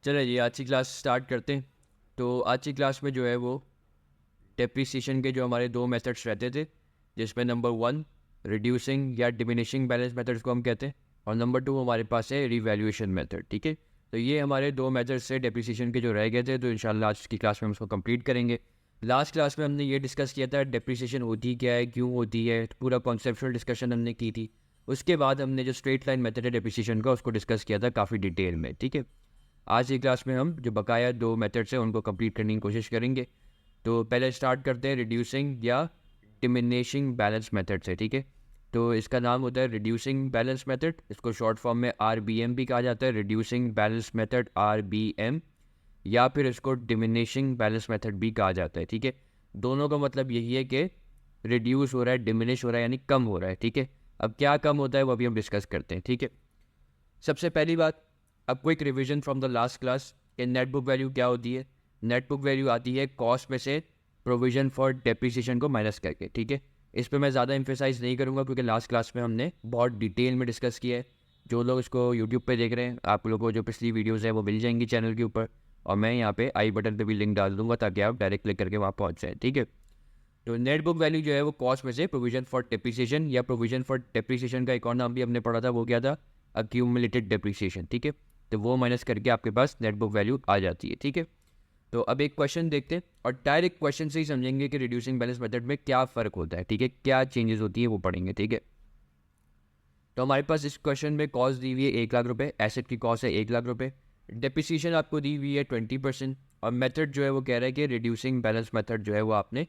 चलिए जी, आज की क्लास स्टार्ट करते हैं। तो आज की क्लास में जो है वो डेप्रिसिएशन के जो हमारे दो मेथड्स रहते थे, जिसमें नंबर वन रिड्यूसिंग या डिमिनिशिंग बैलेंस मेथड्स को हम कहते हैं, और नंबर टू हमारे पास है रिवैल्यूएशन मेथड। ठीक है, तो ये हमारे दो मेथड्स से डेप्रिसिएशन के जो रह गए थे, तो इंशाल्लाह आज की क्लास में हम उसको कंप्लीट करेंगे। लास्ट क्लास में हमने ये डिस्कस किया था डेप्रिसिएशन होती क्या है, क्यों होती है, पूरा कॉन्सेप्चुअल डिस्कशन हमने की थी। उसके बाद हमने जो स्ट्रेट लाइन मेथड है डेप्रिसिएशन का, उसको डिस्कस किया था काफ़ी डिटेल में। ठीक है, आज की क्लास में हम जो बकाया दो मेथड्स हैं उनको कंप्लीट करने की कोशिश करेंगे। तो पहले स्टार्ट करते हैं रिड्यूसिंग या डिमिनिशिंग बैलेंस मेथड से। ठीक है, तो इसका नाम होता है रिड्यूसिंग बैलेंस मेथड, इसको शॉर्ट फॉर्म में RBM भी कहा जाता है, रिड्यूसिंग बैलेंस मेथड RBM, या फिर इसको डिमिनिशिंग बैलेंस मेथड भी कहा जाता है। ठीक है, दोनों का मतलब यही है कि रिड्यूस हो रहा है, डिमिनिश हो रहा है, यानी कम हो रहा है। ठीक है, अब क्या कम होता है वो अभी हम डिस्कस करते हैं। ठीक है, सबसे पहली बात, अब quick revision from the last class कि नेट बुक वैल्यू क्या होती है। नेट बुक वैल्यू आती है कॉस्ट में से प्रोविजन फॉर डेप्रिसिएशन को माइनस करके। ठीक है, इस पर मैं ज़्यादा एम्फेसाइज नहीं करूँगा क्योंकि लास्ट क्लास में हमने बहुत डिटेल में डिस्कस किया है। जो लोग इसको यूट्यूब पे देख रहे हैं, आप लोगों को जो पिछली वीडियोज़ है वो मिल जाएंगी चैनल के ऊपर, और मैं यहाँ पे आई बटन पे भी लिंक डाल दूंगा ताकि आप डायरेक्ट क्लिक करके वहाँ पहुँच जाए। ठीक है, तो नेट बुक वैल्यू जो है वो कॉस्ट में से प्रोविजन फॉर डेप्रिसिएशन, या प्रोविजन फॉर डेप्रिसिएशन का एक और नाम भी हमने पढ़ा था, वो क्या था, अक्यूमुलेटेड डेप्रिसिएशन। ठीक है, तो वो माइनस करके आपके पास नेट बुक वैल्यू आ जाती है। ठीक है, तो अब एक क्वेश्चन देखते हैं और डायरेक्ट क्वेश्चन से ही समझेंगे कि रिड्यूसिंग बैलेंस मेथड में क्या फ़र्क होता है। ठीक है, क्या चेंजेस होती है वो पढ़ेंगे। ठीक है, तो हमारे पास इस क्वेश्चन में कॉस्ट दी हुई है 1,00,000 रुपये, एसेट की कॉस्ट है 1,00,000 रुपये, डेप्रिसिएशन आपको दी हुई है 20%, और मेथड जो है वो कह रहा है कि रिड्यूसिंग बैलेंस मेथड जो है वो आपने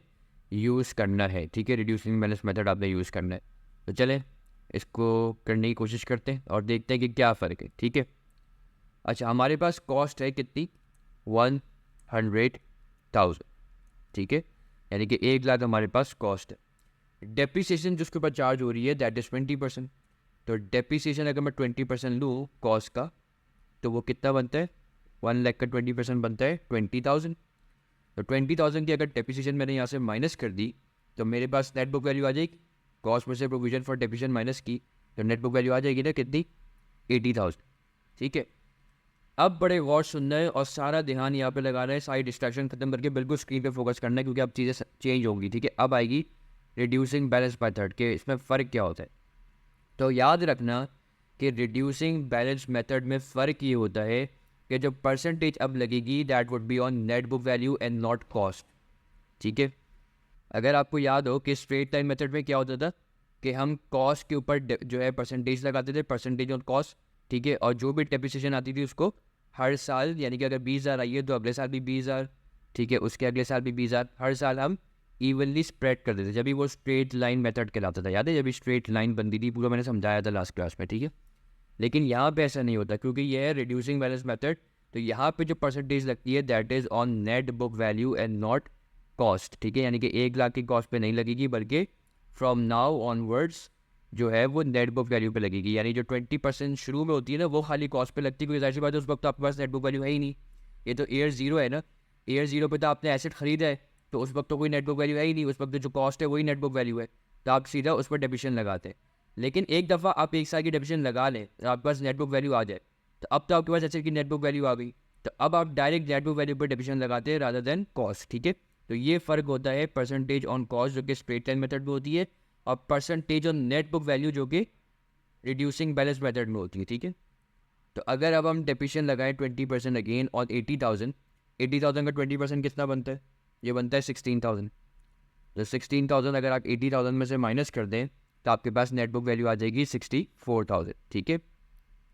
यूज़ करना है। ठीक है, रिड्यूसिंग बैलेंस मेथड आपने यूज़ करना है। तो चलें इसको करने की कोशिश करते हैं और देखते हैं कि क्या फ़र्क है। ठीक है, अच्छा हमारे पास कॉस्ट है कितनी, 100,000। ठीक है, यानी कि 1,00,000 हमारे पास कॉस्ट है। डेप्रिसिएशन जिसके ऊपर चार्ज हो रही है दैट इज़ 20%। तो डेप्रिसिएशन अगर मैं 20% लूँ कॉस्ट का, तो वो कितना बनता है, 1,00,000 का 20% बनता है 20,000। तो 20,000 की अगर डेप्रिसिएशन मैंने यहाँ से माइनस कर दी, तो मेरे पास नेट बुक वैल्यू आ जाएगी। कॉस्ट में से प्रोविजन फॉर डेप्रिसिएशन माइनस की, तो नेट बुक वैल्यू आ जाएगी ना कितनी, 80,000। ठीक है, अब बड़े गौर सुनना है और सारा ध्यान यहाँ पे लगाना है, सारी डिस्ट्रैक्शन खत्म करके बिल्कुल स्क्रीन पे फोकस करना है, क्योंकि अब चीज़ें चेंज होंगी। ठीक है, अब आएगी रिड्यूसिंग बैलेंस मेथड के, इसमें फ़र्क क्या होता है। तो याद रखना कि रिड्यूसिंग बैलेंस मेथड में फ़र्क ये होता है कि जो परसेंटेज अब लगेगी that would be on net book value and not cost. ठीक है, अगर आपको याद हो कि स्ट्रेट लाइन मेथड में क्या होता था कि हम कॉस्ट के ऊपर जो है परसेंटेज लगाते थे, परसेंटेज ऑन कॉस्ट। ठीक है, और जो भी डेप्रिसिएशन आती थी उसको हर साल, यानी कि अगर 20,000 आई है तो अगले साल भी 20,000, ठीक है, उसके अगले साल भी 20,000, हर साल हम इवनली स्प्रेड कर देते थे, जब भी वो स्ट्रेट लाइन मेथड कहलाता था। याद है जब स्ट्रेट लाइन बनती थी, पूरा मैंने समझाया था लास्ट क्लास में। ठीक है, लेकिन यहाँ पे ऐसा नहीं होता क्योंकि ये है रिड्यूसिंग बैलेंस मेथड। तो यहाँ पे जो परसेंटेज लगती है that is on net book value and not cost. ठीक है, यानी कि 1,00,000 की कॉस्ट पे नहीं लगेगी, बल्कि फ्रॉम नाउ ऑनवर्ड्स जो है वो नेट बुक वैल्यू पे लगेगी। यानी जो 20% शुरू में होती है ना, वो खाली कॉस्ट पे लगती है, क्योंकि जाहिर सी बात है उस वक्त तो आपके पास नेट बुक वैल्यू है ही नहीं। ये तो ईयर जीरो है ना, ईयर जीरो पे तो आपने एसेट खरीदा है, तो उस वक्त तो कोई नेट बुक वैल्यू है ही नहीं, उस वक्त तो जो कॉस्ट है वही नेट बुक वैल्यू है, तो आप सीधा उस पर डेबिशन लगाते हैं। लेकिन एक दफ़ा आप 1 साल की डेबिशन लगा लें और आपके पास नेट बुक वैल्यू आ जाए, तो अब तो आपके पास एसेट की नेट बुक वैल्यू आ गई, तो अब आप डायरेक्ट नेट बुक वैल्यू पर डेबिशन लगाते हैं रादर देन कॉस्ट। ठीक है, तो ये फ़र्क होता है परसेंटेज ऑन कॉस्ट जो कि स्ट्रेट लाइन मेथड में होती है, और percentage on net book value जो कि रिड्यूसिंग बैलेंस मेथड में होती है। ठीक है, तो अगर अब हम डेप्रिसिएशन लगाएं 20% अगेन और 80,000, 80,000 का 20% कितना बनता है, ये बनता है 16,000। तो 16,000 अगर आप 80,000 में से माइनस कर दें तो आपके पास नेट बुक वैल्यू आ जाएगी 64,000। ठीक है,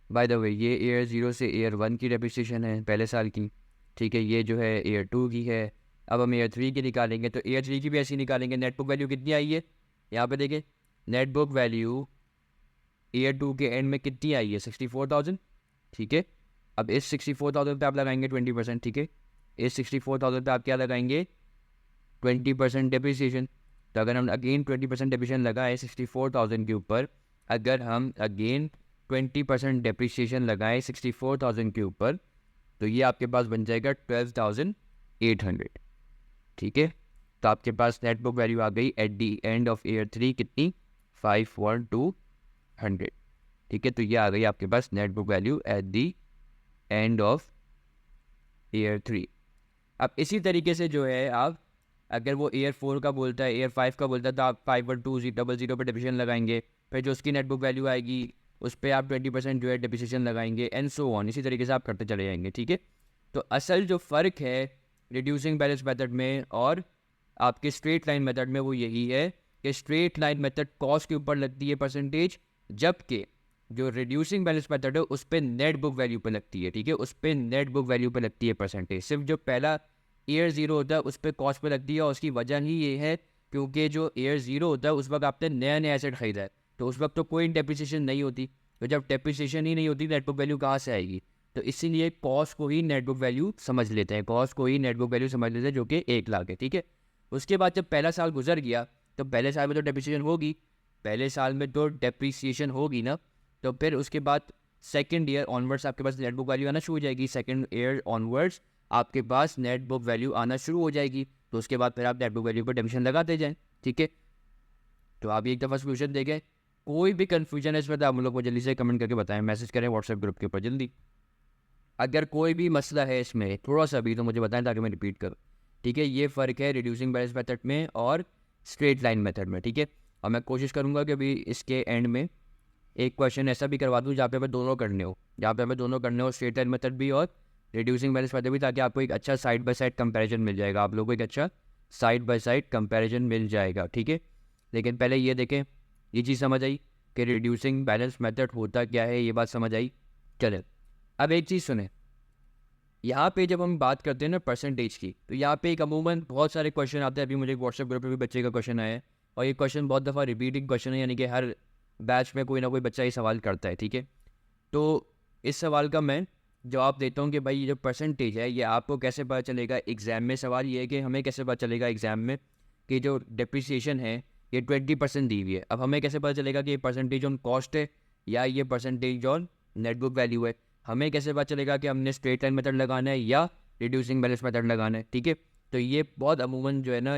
बाय द वे ये ईयर जीरो से ईयर वन की डेप्रिसिएशन है पहले साल की। ठीक है, ये जो है ईयर टू की है। अब हम ईयर थ्री की निकालेंगे, तो ईयर थ्री की भी ऐसी निकालेंगे। नेट बुक वैल्यू कितनी आई है, यहाँ पे देखें, net book value year two के एंड में कितनी आई है, 64,000। ठीक है, अब इस 64,000 पे आप लगाएंगे 20%। ठीक है, इस 64,000 पे आप क्या लगाएंगे, 20% डेप्रिसिएशन। तो अगर हम अगेन 20% डेप्रिसिएशन लगाए 64,000 के ऊपर, अगर हम अगेन 20% डेप्रिसिएशन लगाए 64,000 के ऊपर, तो ये आपके पास बन जाएगा 12,800। ठीक है, तो आपके पास नेट बुक वैल्यू आ गई at the end of year three कितनी, 5,1,200। ठीक है, तो ये आ गई आपके पास net book value at the end of year 3। अब इसी तरीके से जो है आप, अगर वो ईयर 4 का बोलता है, ईयर 5 का बोलता है, तो आप 51200 पर डेप्रिसिएशन लगाएंगे। फिर जो उसकी नेट बुक वैल्यू आएगी उस पर आप 20% जो है डेप्रिसिएशन लगाएंगे, एंड सो ऑन। इसी तरीके से आप करते चले जाएंगे, ठीक है। तो असल जो फ़र्क है रिड्यूसिंग बैलेंस मेथड में और आपके स्ट्रेट लाइन मेथड में वो यही है कि स्ट्रेट लाइन मेथड कॉस्ट के ऊपर लगती है परसेंटेज, जबकि जो रिड्यूसिंग बैलेंस मेथड है उस पर नेट बुक वैल्यू पर लगती है, ठीक है। उस पर नेट बुक वैल्यू पर लगती है परसेंटेज। सिर्फ जो पहला ईयर 0 होता है उस पर कॉस्ट पर लगती है, और उसकी वजह ही ये है क्योंकि जो ईयर 0 होता है उस वक्त आपने नया नया एसेट खरीदा है, तो उस वक्त तो कोई डेप्रिसिएशन नहीं होती। तो जब डेप्रिसिएशन ही नहीं होती नेट बुक वैल्यू कहाँ से आएगी? तो इसीलिए कॉस्ट को ही नेट बुक वैल्यू समझ लेते हैं, कॉस्ट को ही नेट बुक वैल्यू समझ लेते हैं, जो कि 1 लाख है, ठीक है। उसके बाद जब पहला साल गुजर गया तो पहले साल में तो डेप्रिसिएशन होगी, पहले साल में तो डेप्रिसिएशन होगी ना, तो फिर उसके बाद सेकेंड ईयर ऑनवर्ड्स आपके पास नेट बुक वैल्यू आना शुरू हो जाएगी। सेकेंड ईयर ऑनवर्ड्स आपके पास नेट बुक वैल्यू आना शुरू हो जाएगी, तो उसके बाद फिर आप नेट बुक वैल्यू पर डेप्रिसिएशन लगाते जाएं, ठीक है। तो आप एक दफ़ा सोल्यूशन देखें, कोई भी कन्फ्यूजन है इसमें तो आप लोग को जल्दी से कमेंट करके बताएं, मैसेज करें व्हाट्सएप ग्रुप के ऊपर जल्दी। अगर कोई भी मसला है इसमें थोड़ा सा भी तो मुझे बताएं ताकि मैं रिपीट करूँ, ठीक है। ये फ़र्क है रिड्यूसिंग बैलेंस मेथड में और स्ट्रेट लाइन मेथड में, ठीक है। और मैं कोशिश करूँगा कि अभी इसके एंड में एक क्वेश्चन ऐसा भी करवा दूँ जहाँ पे हमें दोनों करने हो, स्ट्रेट लाइन मेथड भी और रिड्यूसिंग बैलेंस मेथड भी, ताकि आपको एक अच्छा साइड बाय साइड कंपैरिजन मिल जाएगा, आप लोगों को एक अच्छा साइड बाय साइड कंपैरिजन मिल जाएगा, ठीक है। लेकिन पहले ये देखें, ये चीज़ समझ आई कि रिड्यूसिंग बैलेंस मेथड होता क्या है, ये बात समझ आई। चले अब एक चीज़ सुने, यहाँ पे जब हम बात करते हैं ना परसेंटेज की, तो यहाँ पे एक अमूमन बहुत सारे क्वेश्चन आते हैं। अभी मुझे एक व्हाट्सएप ग्रुप पे भी बच्चे का क्वेश्चन आया है, और ये क्वेश्चन बहुत दफ़ा रिपीटिंग क्वेश्चन है, यानी कि हर बैच में कोई ना कोई बच्चा ये सवाल करता है, ठीक है। तो इस सवाल का मैं जवाब देता हूँ कि भाई ये जो परसेंटेज है ये आपको कैसे पता चलेगा एग्ज़ाम में। सवाल ये है कि हमें कैसे पता चलेगा एग्ज़ाम में कि जो डेप्रिसिएशन है ये 20% दी हुई है। अब हमें कैसे पता चलेगा कि ये परसेंटेज ऑन कॉस्ट है या ये percentage on net book value है? हमें कैसे पता चलेगा कि हमने स्ट्रेट लाइन मेथड लगाना है या रिड्यूसिंग बैलेंस मेथड लगाना है, ठीक है। तो ये बहुत अमूमन जो है ना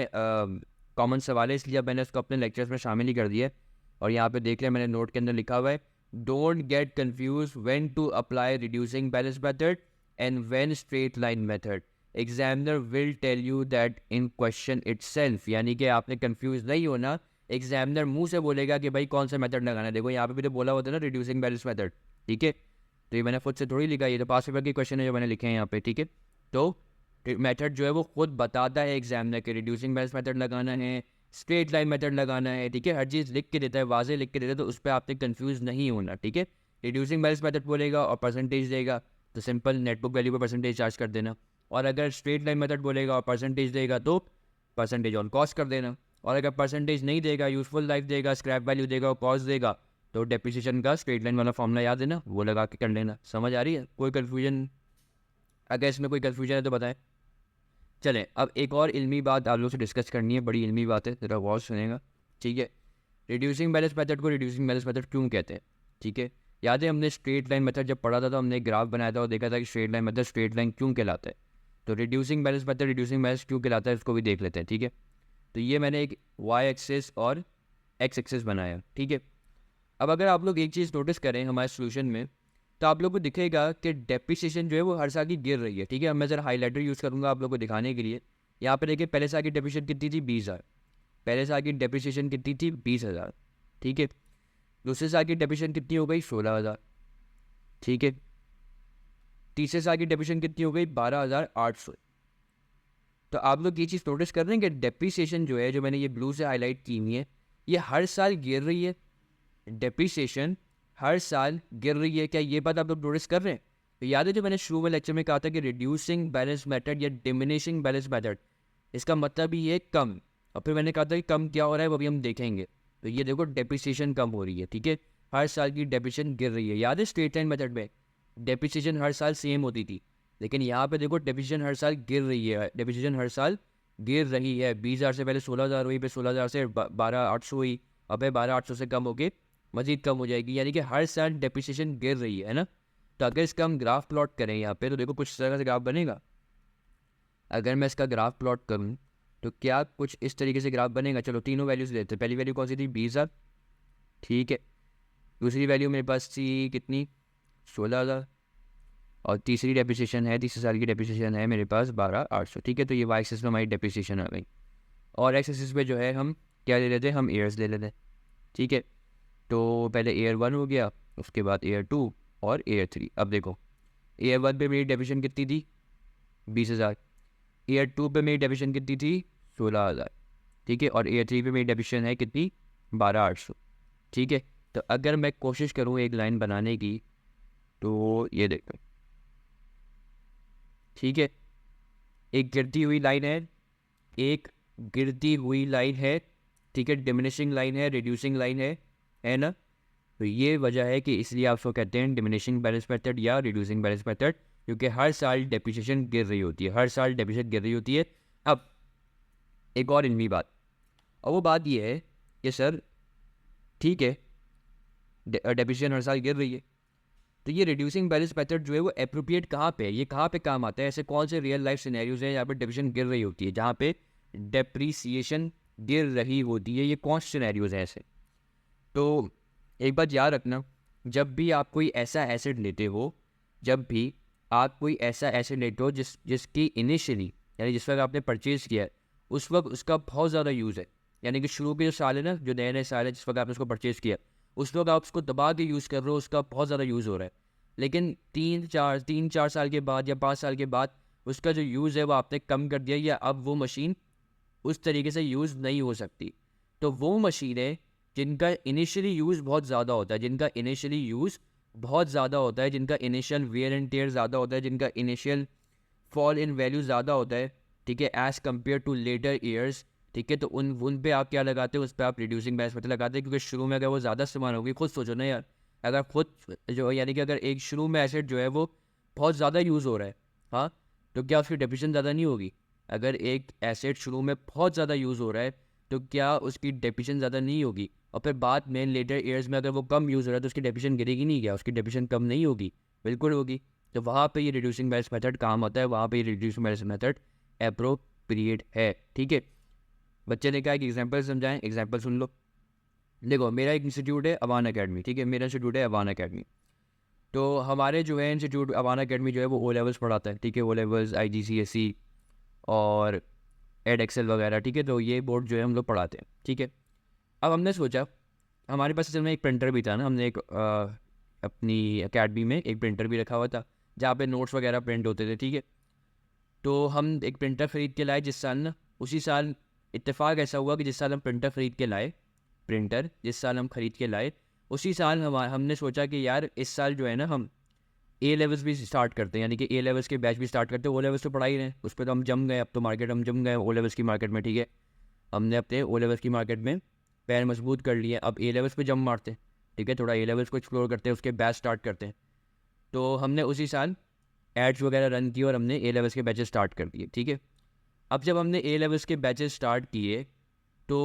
कॉमन सवाल है, इसलिए अब मैंने उसको अपने लेक्चर्स में शामिल ही कर दिया है। और यहाँ पे देख लिया मैंने नोट के अंदर लिखा हुआ है, don't get confuse when to apply reducing balance method and when straight line method. Examiner will tell you that in question itself, यानी कि आपने कंफ्यूज नहीं होना। एग्जामिनर मुंह से बोलेगा कि भाई कौन सा मेथड लगाना है। देखो यहाँ पे भी तो बोला होता है ना रिड्यूसिंग बैलेंस मेथड, ठीक है। तो ये मैंने खुद से थोड़ी लिखा, ये तो पास पेपर के क्वेश्चन है जो मैंने लिखे हैं यहाँ पे, ठीक है। तो मेथड जो है वो खुद बताता है एग्जामिनर के, रिड्यूसिंग बैलेंस मेथड लगाना है, स्ट्रेट लाइन मेथड लगाना है, ठीक है। हर चीज़ लिख के देता है, वाजे लिख के देता है, तो उस पर आपने कंफ्यूज नहीं होना, ठीक है। रिड्यूसिंग बैलेंस मेथड बोलेगा और परसेंटेज देगा तो सिंपल नेट बुक वैल्यू पर परसेंटेज चार्ज कर देना, और अगर स्ट्रेट लाइन मेथड बोलेगा और परसेंटेज देगा तो परसेंटेज ऑन कॉस्ट कर देना, और अगर परसेंटेज नहीं देगा, यूजफुल लाइफ देगा, स्क्रैप वैल्यू देगा और कॉस्ट देगा, तो डेप्रिसिएशन का स्ट्रेट लाइन वाला फॉर्मूला याद है ना, वो लगा के कर लेना। समझ आ रही है? कोई कन्फ्यूजन? अगर इसमें कोई कन्फ्यूजन है तो बताएं। चलें अब एक और इल्मी बात आप लोगों से डिस्कस करनी है, बड़ी इल्मी बात है, ज़रा गौर सुनेगा, ठीक है। रिड्यूसिंग बैलेंस मेथड को रिड्यूसिंग बैलेंस मेथड क्यों कहते हैं, ठीक है। याद है हमने स्ट्रेट लाइन मेथड जब पढ़ा था तो हमने एक ग्राफ बनाया था और देखा था कि straight line method straight line क्यों कहलाता है। तो reducing balance method reducing balance क्यों कहलाता है उसको भी देख लेते हैं, ठीक है। तो ये मैंने एक वाई एक्सिस और एक्स एक्सिस बनाया, ठीक है। अब अगर आप लोग एक चीज़ नोटिस करें हमारे सोल्यूशन में, तो आप लोग को दिखेगा कि डेप्रिसिएशन जो है वो हर साल की गिर रही है, ठीक है। अब मैं ज़रा हाईलाइटर यूज़ करूँगा आप लोग को दिखाने के लिए। यहाँ पर देखिए पहले साल की डेप्रिसिएशन कितनी थी, 20,000। पहले साल की डेप्रिसिएशन कितनी थी, 20,000, ठीक है। दूसरे साल की डेप्रिसिएशन कितनी हो गई, 16,000, ठीक है। तीसरे साल की डेप्रिसिएशन कितनी हो गई, 12,800। तो आप लोग ये चीज़ नोटिस कर रहे हैं कि डेप्रिसिएशन जो है, जो मैंने ये ब्लू से हाईलाइट की हुई है, ये हर साल गिर रही है। डेप्रिसिएशन हर साल गिर रही है, क्या ये बात आप लोग नोटिस कर रहे हैं? तो याद है जो मैंने शुरू में लेक्चर में कहा था कि रिड्यूसिंग बैलेंस मेथड या डिमिनिशिंग बैलेंस मेथड, इसका मतलब ही है कम। और फिर मैंने कहा था कि कम क्या हो रहा है वो भी हम देखेंगे। तो ये देखो डेप्रिसिएशन कम हो रही है, ठीक है। हर साल की डेप्रिसिएशन गिर रही है। याद है स्ट्रेट लाइन मेथड में डेप्रिसिएशन हर साल सेम होती थी, लेकिन यहाँ पे देखो डेप्रिसिएशन हर साल गिर रही है। डेप्रिसिएशन हर साल गिर रही है। 20,000 से पहले 16,000 हुई, फिर 16,000 से 12,800 हुई, अब 12,800 से कम होके मज़ीद कम हो जाएगी, यानी कि हर साल डेप्रिसिएशन गिर रही है ना। तो अगर इसका हम ग्राफ प्लॉट करें यहाँ पे, तो देखो कुछ तरह से ग्राफ बनेगा। अगर मैं इसका ग्राफ प्लॉट करूँ तो क्या कुछ इस तरीके से ग्राफ बनेगा। चलो तीनों वैल्यूज़ लेते हैं। पहली वैल्यू कौन सी थी, 20,000, ठीक है। दूसरी वैल्यू मेरे पास थी कितनी, 16,000, और तीसरी डेप्रिसिएशन है, तीसरे साल की डेप्रिसिएशन है मेरे पास 12,800, ठीक है। तो ये वाई एक्सिस में हमारी डेप्रिसिएशन आ गई, और एक्स एक्सिस पे जो है हम क्या ले लेते हैं, हम ईयर्स ले लेते हैं, ठीक है। तो पहले ईयर 1 हो गया, उसके बाद ईयर 2 और ईयर 3। अब देखो ईयर 1 पे मेरी डेप्रिसिएशन कितनी थी, 20,000। ईयर 2 पे मेरी डेप्रिसिएशन कितनी थी, 16,000, ठीक है। और ईयर 3 पे मेरी डेप्रिसिएशन है कितनी, 12,800, ठीक है। तो अगर मैं कोशिश करूँ एक लाइन बनाने की, तो ये देखो, ठीक है, एक गिरती हुई लाइन है, एक गिरती हुई लाइन है, ठीक है, डिमिनिशिंग लाइन है, रिड्यूसिंग लाइन है ना। तो ये वजह है कि इसलिए आप उसको कहते हैं डिमिनिशिंग बैलेंस मेथड या रिड्यूसिंग बैलेंस मेथड, क्योंकि हर साल डेप्रिसिएशन गिर रही होती है, हर साल डेप्रिसिएशन गिर रही होती है। अब एक और इनवी बात, और वो बात ये है कि सर ठीक है डेप्रिसिएशन हर साल गिर रही है, तो ये रिड्यूसिंग बैलेंस मेथड जो है वो एप्रोप्रिएट कहाँ पे है, ये कहाँ पे काम आता है, ऐसे कौन से रियल लाइफ सिनेरियोज हैं यहाँ पे डेप्रिसिएशन गिर रही होती है, जहाँ पे डेप्रिसिएशन गिर रही होती है, ये कौन से सिनेरियोज हैं ऐसे। तो एक बात याद रखना, जब भी आप कोई ऐसा एसेट लेते हो, जब भी आप कोई ऐसा एसेट लेते हो जिसकी इनिशियली यानी जिस वक्त आपने परचेज़ किया है उस वक्त उसका बहुत ज़्यादा यूज़ है, यानी कि शुरू के जो साल है ना, जो नए नए साल है जिस वक्त आपने उसको परचेज़ किया उस वक्त आप उसको दबा के यूज़ कर रहे हो, उसका बहुत ज़्यादा यूज़ हो रहा है। लेकिन 3-4 साल के बाद या 5 साल के बाद उसका जो यूज़ है वो आपने कम कर दिया, या अब वो मशीन उस तरीके से यूज़ नहीं हो सकती। तो वो मशीनें जिनका इनिशियली यूज़ बहुत ज़्यादा होता है, जिनका इनिशियली यूज़ बहुत ज़्यादा होता है, जिनका इनिशियल वेयर एंड टेयर ज़्यादा होता है, जिनका इनिशियल फॉल इन वैल्यू ज़्यादा होता है, ठीक है, as compare to later years, ठीक है, तो उन पे आप क्या लगाते हो, उस पर आप रिड्यूसिंग बैलेंस मेथड लगाते हैं, क्योंकि शुरू में अगर वो ज़्यादा इस्तेमाल होगी, खुद सोचो ना यार, अगर खुद जो यानी कि अगर एक शुरू में एसेट जो है वो बहुत ज़्यादा यूज़ हो रहा है, हाँ, तो क्या उसकी डेप्रिसिएशन ज़्यादा नहीं होगी। अगर एक एसेट शुरू में बहुत ज़्यादा यूज़ हो रहा है तो क्या उसकी डेप्रिसिएशन ज़्यादा नहीं होगी, और फिर बाद में लेटर ईयर्स में अगर वो कम यूज़ हो रहा है तो उसकी डेप्रिसिएशन गिरेगी नहीं, क्या उसकी डेप्रिसिएशन कम नहीं होगी, बिल्कुल होगी। तो वहाँ पे ये रिड्यूसिंग बैलेंस मेथड काम आता है, वहाँ पे ये रिड्यूसिंग बैलेंस मेथड एप्रोप्रिएट है, ठीक है। बच्चे ने कहा कि एग्जाम्पल समझाएं, एग्जाम्पल सुन लो। देखो मेरा एक इंस्टीट्यूट है अवान अकेडमी, ठीक है, मेरा इंस्टीट्यूट है अवान अकेडमी। तो हमारे जो है इंस्टीट्यूट अवान अकेडमी जो है वो ओ लेवल्स पढ़ाता है, ठीक है, ओ लेवल्स IGCSE और एड एक्सेल वगैरह, ठीक है। तो ये बोर्ड जो है हम लोग पढ़ाते हैं, ठीक है। अब हमने सोचा, हमारे पास असल में एक प्रिंटर भी था ना, हमने एक अपनी अकेडमी में एक प्रिंटर भी रखा हुआ था जहाँ पे नोट्स वगैरह प्रिंट होते थे, ठीक है। तो हम एक प्रिंटर ख़रीद के लाए जिस साल ना, उसी साल इत्तेफाक ऐसा हुआ कि जिस साल हम प्रिंटर ख़रीद के लाए, प्रिंटर जिस साल हम ख़रीद के लाए उसी साल हमने सोचा कि यार इस साल जो है ना हम ए लेवल्स भी स्टार्ट करते हैं, यानी कि ए लेवल्स के बैच भी स्टार्ट करते हैं। ओ लेवल्स तो पढ़ा ही रहे हैं, उस पर तो हम जम गए, अब तो मार्केट हम जम गए ओ लेवल्स की मार्केट में, ठीक है। हमने अपने ओ लेवल्स की मार्केट में पैर मजबूत कर लिए, अब ए लेवल्स पे जम मारते हैं, ठीक है, थोड़ा ए लेवल्स को एक्सप्लोर करते हैं, उसके बैच स्टार्ट करते हैं। तो हमने उसी साल एड्स वगैरह रन किए और हमने ए लेवल्स के बैचेस स्टार्ट कर दिए, ठीक है। अब जब हमने ए लेवल्स के बैचेस स्टार्ट किए तो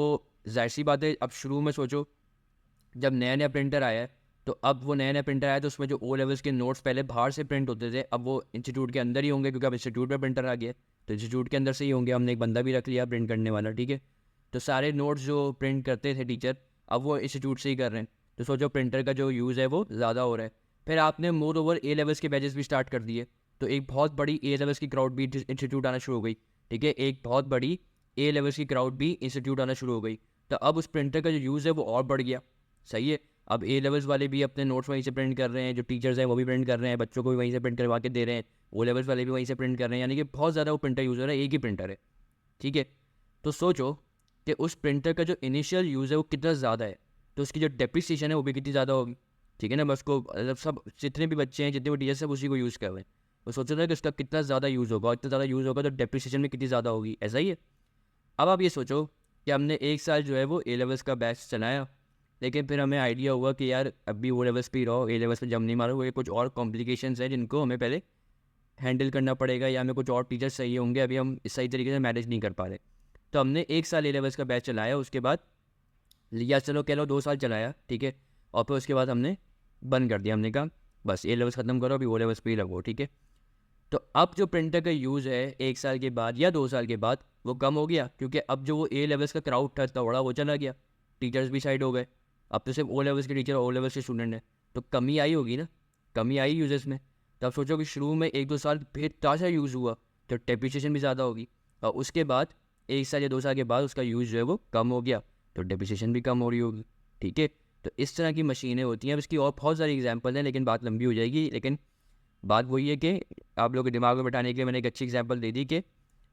जाहिर सी बात है, अब शुरू में सोचो जब नया नया प्रिंटर आया है, तो अब वो नया नया प्रिंटर आया तो उसमें जो ओ लेवल्स के नोट्स पहले बाहर से प्रिंट होते थे, अब वो इंस्टीट्यूट के अंदर ही होंगे, क्योंकि अब इंस्टीट्यूट में प्रिंटर आ गया है, तो इंस्टीट्यूट के अंदर से ही होंगे। हमने एक बंदा भी रख लिया प्रिंट करने वाला, ठीक है। तो सारे नोट्स जो प्रिंट करते थे टीचर, अब वो इंस्टीट्यूट से ही कर रहे हैं, तो सोचो प्रिंटर का जो यूज़ है वो ज़्यादा हो रहा है। फिर आपने मोर ओवर ए लेवल्स के बैचेस भी स्टार्ट कर दिए, तो एक बहुत बड़ी ए लेवल्स की क्राउड भी इंस्टीट्यूट आना शुरू हो गई, ठीक है, एक बहुत बड़ी ए लेवल्स की क्राउड भी इंस्टीट्यूट आना शुरू हो गई। तो अब उस प्रिंटर का जो यूज़ है वो और बढ़ गया, सही है। अब ए लेवल्स वाले भी अपने नोट्स वहीं से प्रिंट कर रहे हैं, जो टीचर्स हैं वो भी प्रिंट कर रहे हैं, बच्चों को भी वहीं से प्रिंट करवा के दे रहे हैं, ओ लेवल्स वाले भी वहीं से प्रिंट कर रहे हैं, यानी कि बहुत ज़्यादा वो प्रिंटर यूज़ हो रहा है, एक ही प्रिंटर है, ठीक है। तो सोचो कि उस प्रिंटर का जो इनिशियल यूज़ है वो कितना ज़्यादा है, तो उसकी जो डेप्रिसिएशन है वो भी कितनी ज़्यादा होगी, ठीक है ना। बस को मतलब सब जितने भी बच्चे हैं, जितने भी टीचर्स सब उसी को यूज़ कर रहे हैं, वो सोचो ना कि उसका कितना ज़्यादा यूज़ होगा, इतना ज़्यादा यूज़ होगा तो डेप्रिसिएशन में कितनी ज़्यादा होगी, ऐसा ही है। अब आप ये सोचो कि हमने एक साल जो है वो ए लेवल्स का बैच चलाया, लेकिन फिर हमें आइडिया हुआ कि यार अभी वो लेवल्स पे ही रहो, ए लेवल्स पे जम नहीं मारो, ये कुछ और कॉम्प्लिकेशंस हैं जिनको हमें पहले हैंडल करना पड़ेगा, या हमें कुछ और टीचर्स चाहिए होंगे, अभी हम इस सही तरीके से मैनेज नहीं कर पा रहे। तो हमने एक साल ए लेवल्स का बैच चलाया, उसके बाद या चलो कह लो 2 साल चलाया, ठीक है, और फिर उसके बाद हमने बंद कर दिया, हमने कहा बस ए लेवल्स ख़त्म करो, अभी ओ लेवल्स पे ही लगो, ठीक है। तो अब जो प्रिंटर का यूज़ है 1 साल के बाद या 2 साल के बाद वो कम हो गया, क्योंकि अब जो वो ए लेवल्स का क्राउड था इतना बड़ा वो चला गया, टीचर्स भी साइड हो गए, अब तो सिर्फ ओ लेवल्स के टीचर ओ लेवल्स के स्टूडेंट हैं, तो कमी आई होगी ना, कमी आई यूजर्स में। तो आप सोचो कि शुरू में 1-2 साल बेतहाशा यूज़ हुआ तो डेप्रिसिएशन भी ज़्यादा होगी, और उसके बाद 1 साल या 2 साल के बाद उसका यूज़ जो है वो कम हो गया तो डेप्रिसिएशन भी कम हो रही होगी, ठीक है। तो इस तरह की मशीनें होती हैं। अब इसकी और बहुत सारी एग्जांपल हैं लेकिन बात लंबी हो जाएगी, लेकिन बात वही है कि आप लोगों के दिमाग में बैठाने के लिए मैंने एक अच्छी एग्जांपल दे दी कि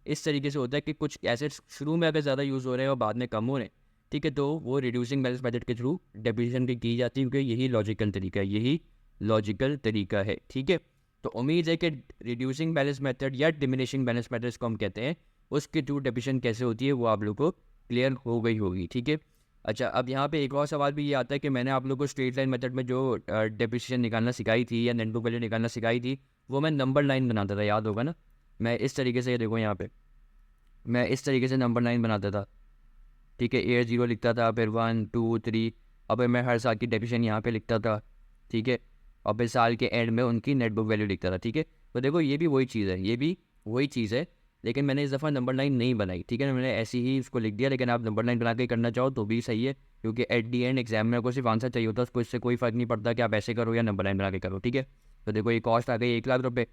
इस तरीके से होता है कि कुछ एसेट्स शुरू में अगर ज़्यादा यूज़ हो रहे हैं और बाद में कम हो रहे हैं, ठीक है, तो वो रिड्यूसिंग बैलेंस मेथड के थ्रू डेप्रिसिएशन भी की जाती है, क्योंकि यही लॉजिकल तरीका है, यही लॉजिकल तरीका है, ठीक है। तो उम्मीद है कि रिड्यूसिंग बैलेंस मेथड या डिमिनिशिंग बैलेंस मेथड इसको हम कहते हैं, उसके थ्रू डेप्रिसिएशन कैसे होती है वो आप लोग को क्लियर हो गई होगी, ठीक है। अच्छा, अब यहाँ पे एक और सवाल भी ये आता है कि मैंने आप लोग को स्ट्रेट लाइन मेथड में जो डेप्रिसिएशन निकालना सिखाई थी या नेट बुक वैल्यू निकालना सिखाई थी, वो मैं नंबर लाइन बनाता था, याद होगा ना। मैं इस तरीके से, देखो यहाँ पे मैं इस तरीके से नंबर लाइन बनाता था, ठीक है। एयर 0 लिखता था, फिर 1 2 3, अब मैं हर साल की डेप्रिसिएशन यहाँ पे लिखता था, ठीक है। और फिर साल के एंड में उनकी नेट बुक वैल्यू लिखता था, ठीक है। तो देखो ये भी वही चीज़ है, ये भी वही चीज़ है, लेकिन मैंने इस दफ़ा नंबर लाइन नहीं बनाई, ठीक है ना, मैंने ऐसे ही उसको लिख दिया। लेकिन आप नंबर लाइन बना के करना चाहो तो भी सही है, क्योंकि एट दी एंड एग्जामिनर को सिर्फ आंसर चाहिए होता है, उसको इससे कोई फ़र्क नहीं पड़ता कि आप ऐसे करो या नंबर लाइन बना के करो, ठीक है। तो देखो ये कॉस्ट आ गई 1,00,000 रुपये,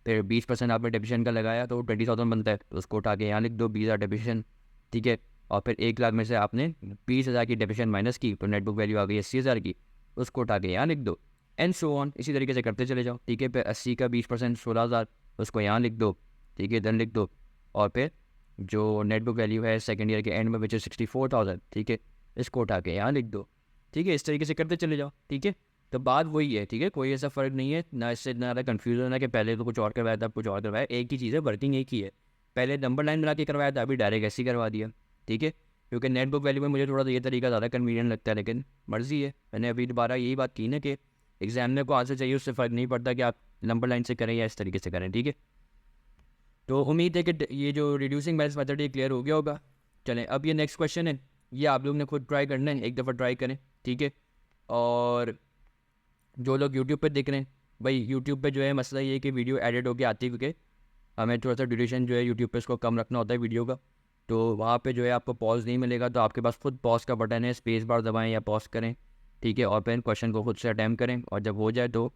फिर 20% आपने डेप्रिसिएशन का लगाया तो 20,000 बनता है, तो उसको उठा के यहाँ लिख दो 20,000 डेप्रिसिएशन, ठीक है। और फिर 1,00,000 में से आपने 20,000 की डेप्रिसिएशन माइनस की तो नेट बुक वैल्यू आ गई 80,000 की, उसको उठा के यहाँ लिख दो, एंड सो ऑन, इसी तरीके से करते चले जाओ, ठीक है। फिर 80 का 20% 16,000, उसको यहाँ लिख दो, ठीक है, देन लिख दो। और फिर जो नेट बुक वैल्यू है सेकेंड ईयर के एंड में विच इज 64,000, ठीक है, इसको उठा के यहाँ लिख दो, ठीक है। इस तरीके से करते चले जाओ, ठीक है। तो बात वही है, ठीक है, कोई ऐसा फ़र्क नहीं है, ना इससे इतना ज़्यादा कन्फ्यूजन है कि पहले तो कुछ और करवाया था, अब कुछ और करवाया, एक ही चीज़ है, वर्किंग एक ही है। पहले नंबर लाइन बना के करवाया था, अभी डायरेक्ट ऐसे ही करवा दिया, ठीक है। क्योंकि नेट बुक वैल्यू में मुझे थोड़ा ये तरीका ज़्यादा कन्वीनियंट लगता है, लेकिन मर्ज़ी है। मैंने अभी दोबारा यही बात की ना कि एग्जामिनर को आंसर चाहिए, उससे फ़र्क नहीं पड़ता कि आप नंबर लाइन से करें या इस तरीके से करें, ठीक है। तो उम्मीद है कि ये जो रिड्यूसिंग बैलेंस मेथड ये क्लियर हो गया होगा। चलें, अब ये नेक्स्ट क्वेश्चन है, ये आप लोग ने खुद ट्राई करना है, एक दफ़ा ट्राई करें, ठीक है। और जो लोग यूट्यूब पर देख रहे हैं, भाई यूट्यूब पे जो है मसला ये है कि वीडियो एडिट होकर आती है, क्योंकि हमें थोड़ा सा ड्यूरेशन जो है यूट्यूब पे इसको कम रखना होता है वीडियो का, तो वहाँ पे जो है आपको पॉज नहीं मिलेगा, तो आपके पास खुद पॉज का बटन है, स्पेस बार दबाएं या पॉज करें, ठीक है। और फिर क्वेश्चन को खुद से अटैम्प्ट करें, और जब हो जाए तो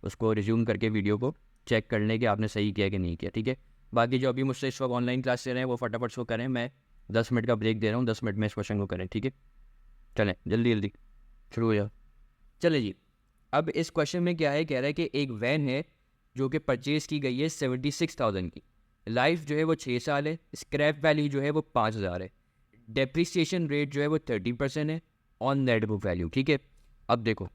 उसको रिज्यूम करके वीडियो को चेक कर लें कि आपने सही किया कि नहीं किया, ठीक है। बाकी जो अभी मुझसे इस वक्त ऑनलाइन क्लास ले रहे हैं वो फटाफट से करें, मैं 10 मिनट का ब्रेक दे रहा हूँ, 10 मिनट में इस क्वेश्चन को करें, ठीक है। चलें जल्दी जल्दी शुरू हो जाओ। चले जी, अब इस क्वेश्चन में क्या है, कह रहा है कि एक वैन है जो कि परचेज़ की गई है 76,000 की, लाइफ जो है वो 6 साल है, स्क्रैप वैल्यू जो है वो 5,000 है, डेप्रिसिएशन रेट जो है वो 30% है ऑन नेट बुक वैल्यू, ठीक है। अब देखो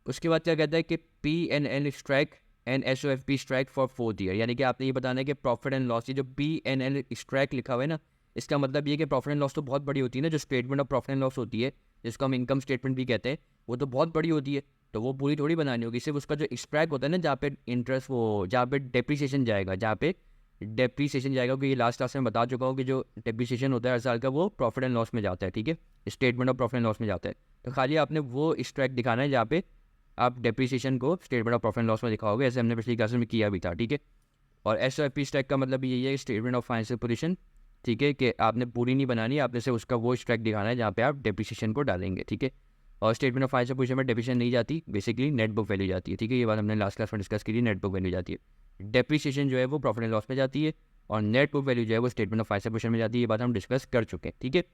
उसके बाद क्या कहता है कि P&L strike and SOFP strike for 4th year, यानी कि आपने ये बताना है कि प्रॉफिट एंड लॉस, ये जो P&L स्ट्राइक लिखा हुआ है ना, इसका मतलब ये कि प्रॉफिट एंड लॉस तो बहुत बड़ी होती है ना, जो statement of profit and loss होती है जिसको हम इनकम स्टेटमेंट भी कहते हैं, वो तो बहुत बड़ी होती है, तो वो पूरी थोड़ी बनानी होगी, सिर्फ उसका जो स्ट्राइक होता है ना, जहाँ पे इंटरेस्ट, वो जहाँ पे डेप्रिसिएशन जाएगा, जहाँ पे डेप्रिसिएशन जाएगा, क्योंकि ये लास्ट क्लास में बता चुका हूँ कि जो डेप्रिसिएशन होता है हर साल का वो प्रॉफिट एंड लॉस में जाता है, ठीक है, statement of profit and loss में जाता है। तो खाली आपने वो स्ट्राइक दिखाना है जहाँ पे आप डेप्रिसिएशन को statement of profit and loss में दिखाओगे, ऐसे हमने पिछली क्लास में किया भी था, ठीक है। और SOFP स्ट्राइक का मतलब यही है, स्टेटमेंट ऑफ फाइनेंशियल पोजीशन, ठीक है, कि आपने पूरी नहीं बनानी, आपने से उसका वो स्ट्राइक दिखाना है जहाँ पे आप डेप्रिसिएशन को डालेंगे, ठीक है। और स्टेटमेंट ऑफ फाइनेंशियल पोजीशन में डेप्रिसिएशन नहीं जाती, बेसिकली नेट बुक वैल्यू जाती है, ठीक है, ये बात हमने लास्ट क्लास में डिस्कस की थी, नेट बुक वैल्यू जाती है, डेप्रिसिएशन जो है वो प्रॉफिट एंड लॉस में जाती है, और नेट बुक वैल्यू जो है वो स्टेटमेंट ऑफ फाइनेंशियल पोजीशन में जाती है, ये बात हम डिस्कस कर चुके हैं, ठीक है।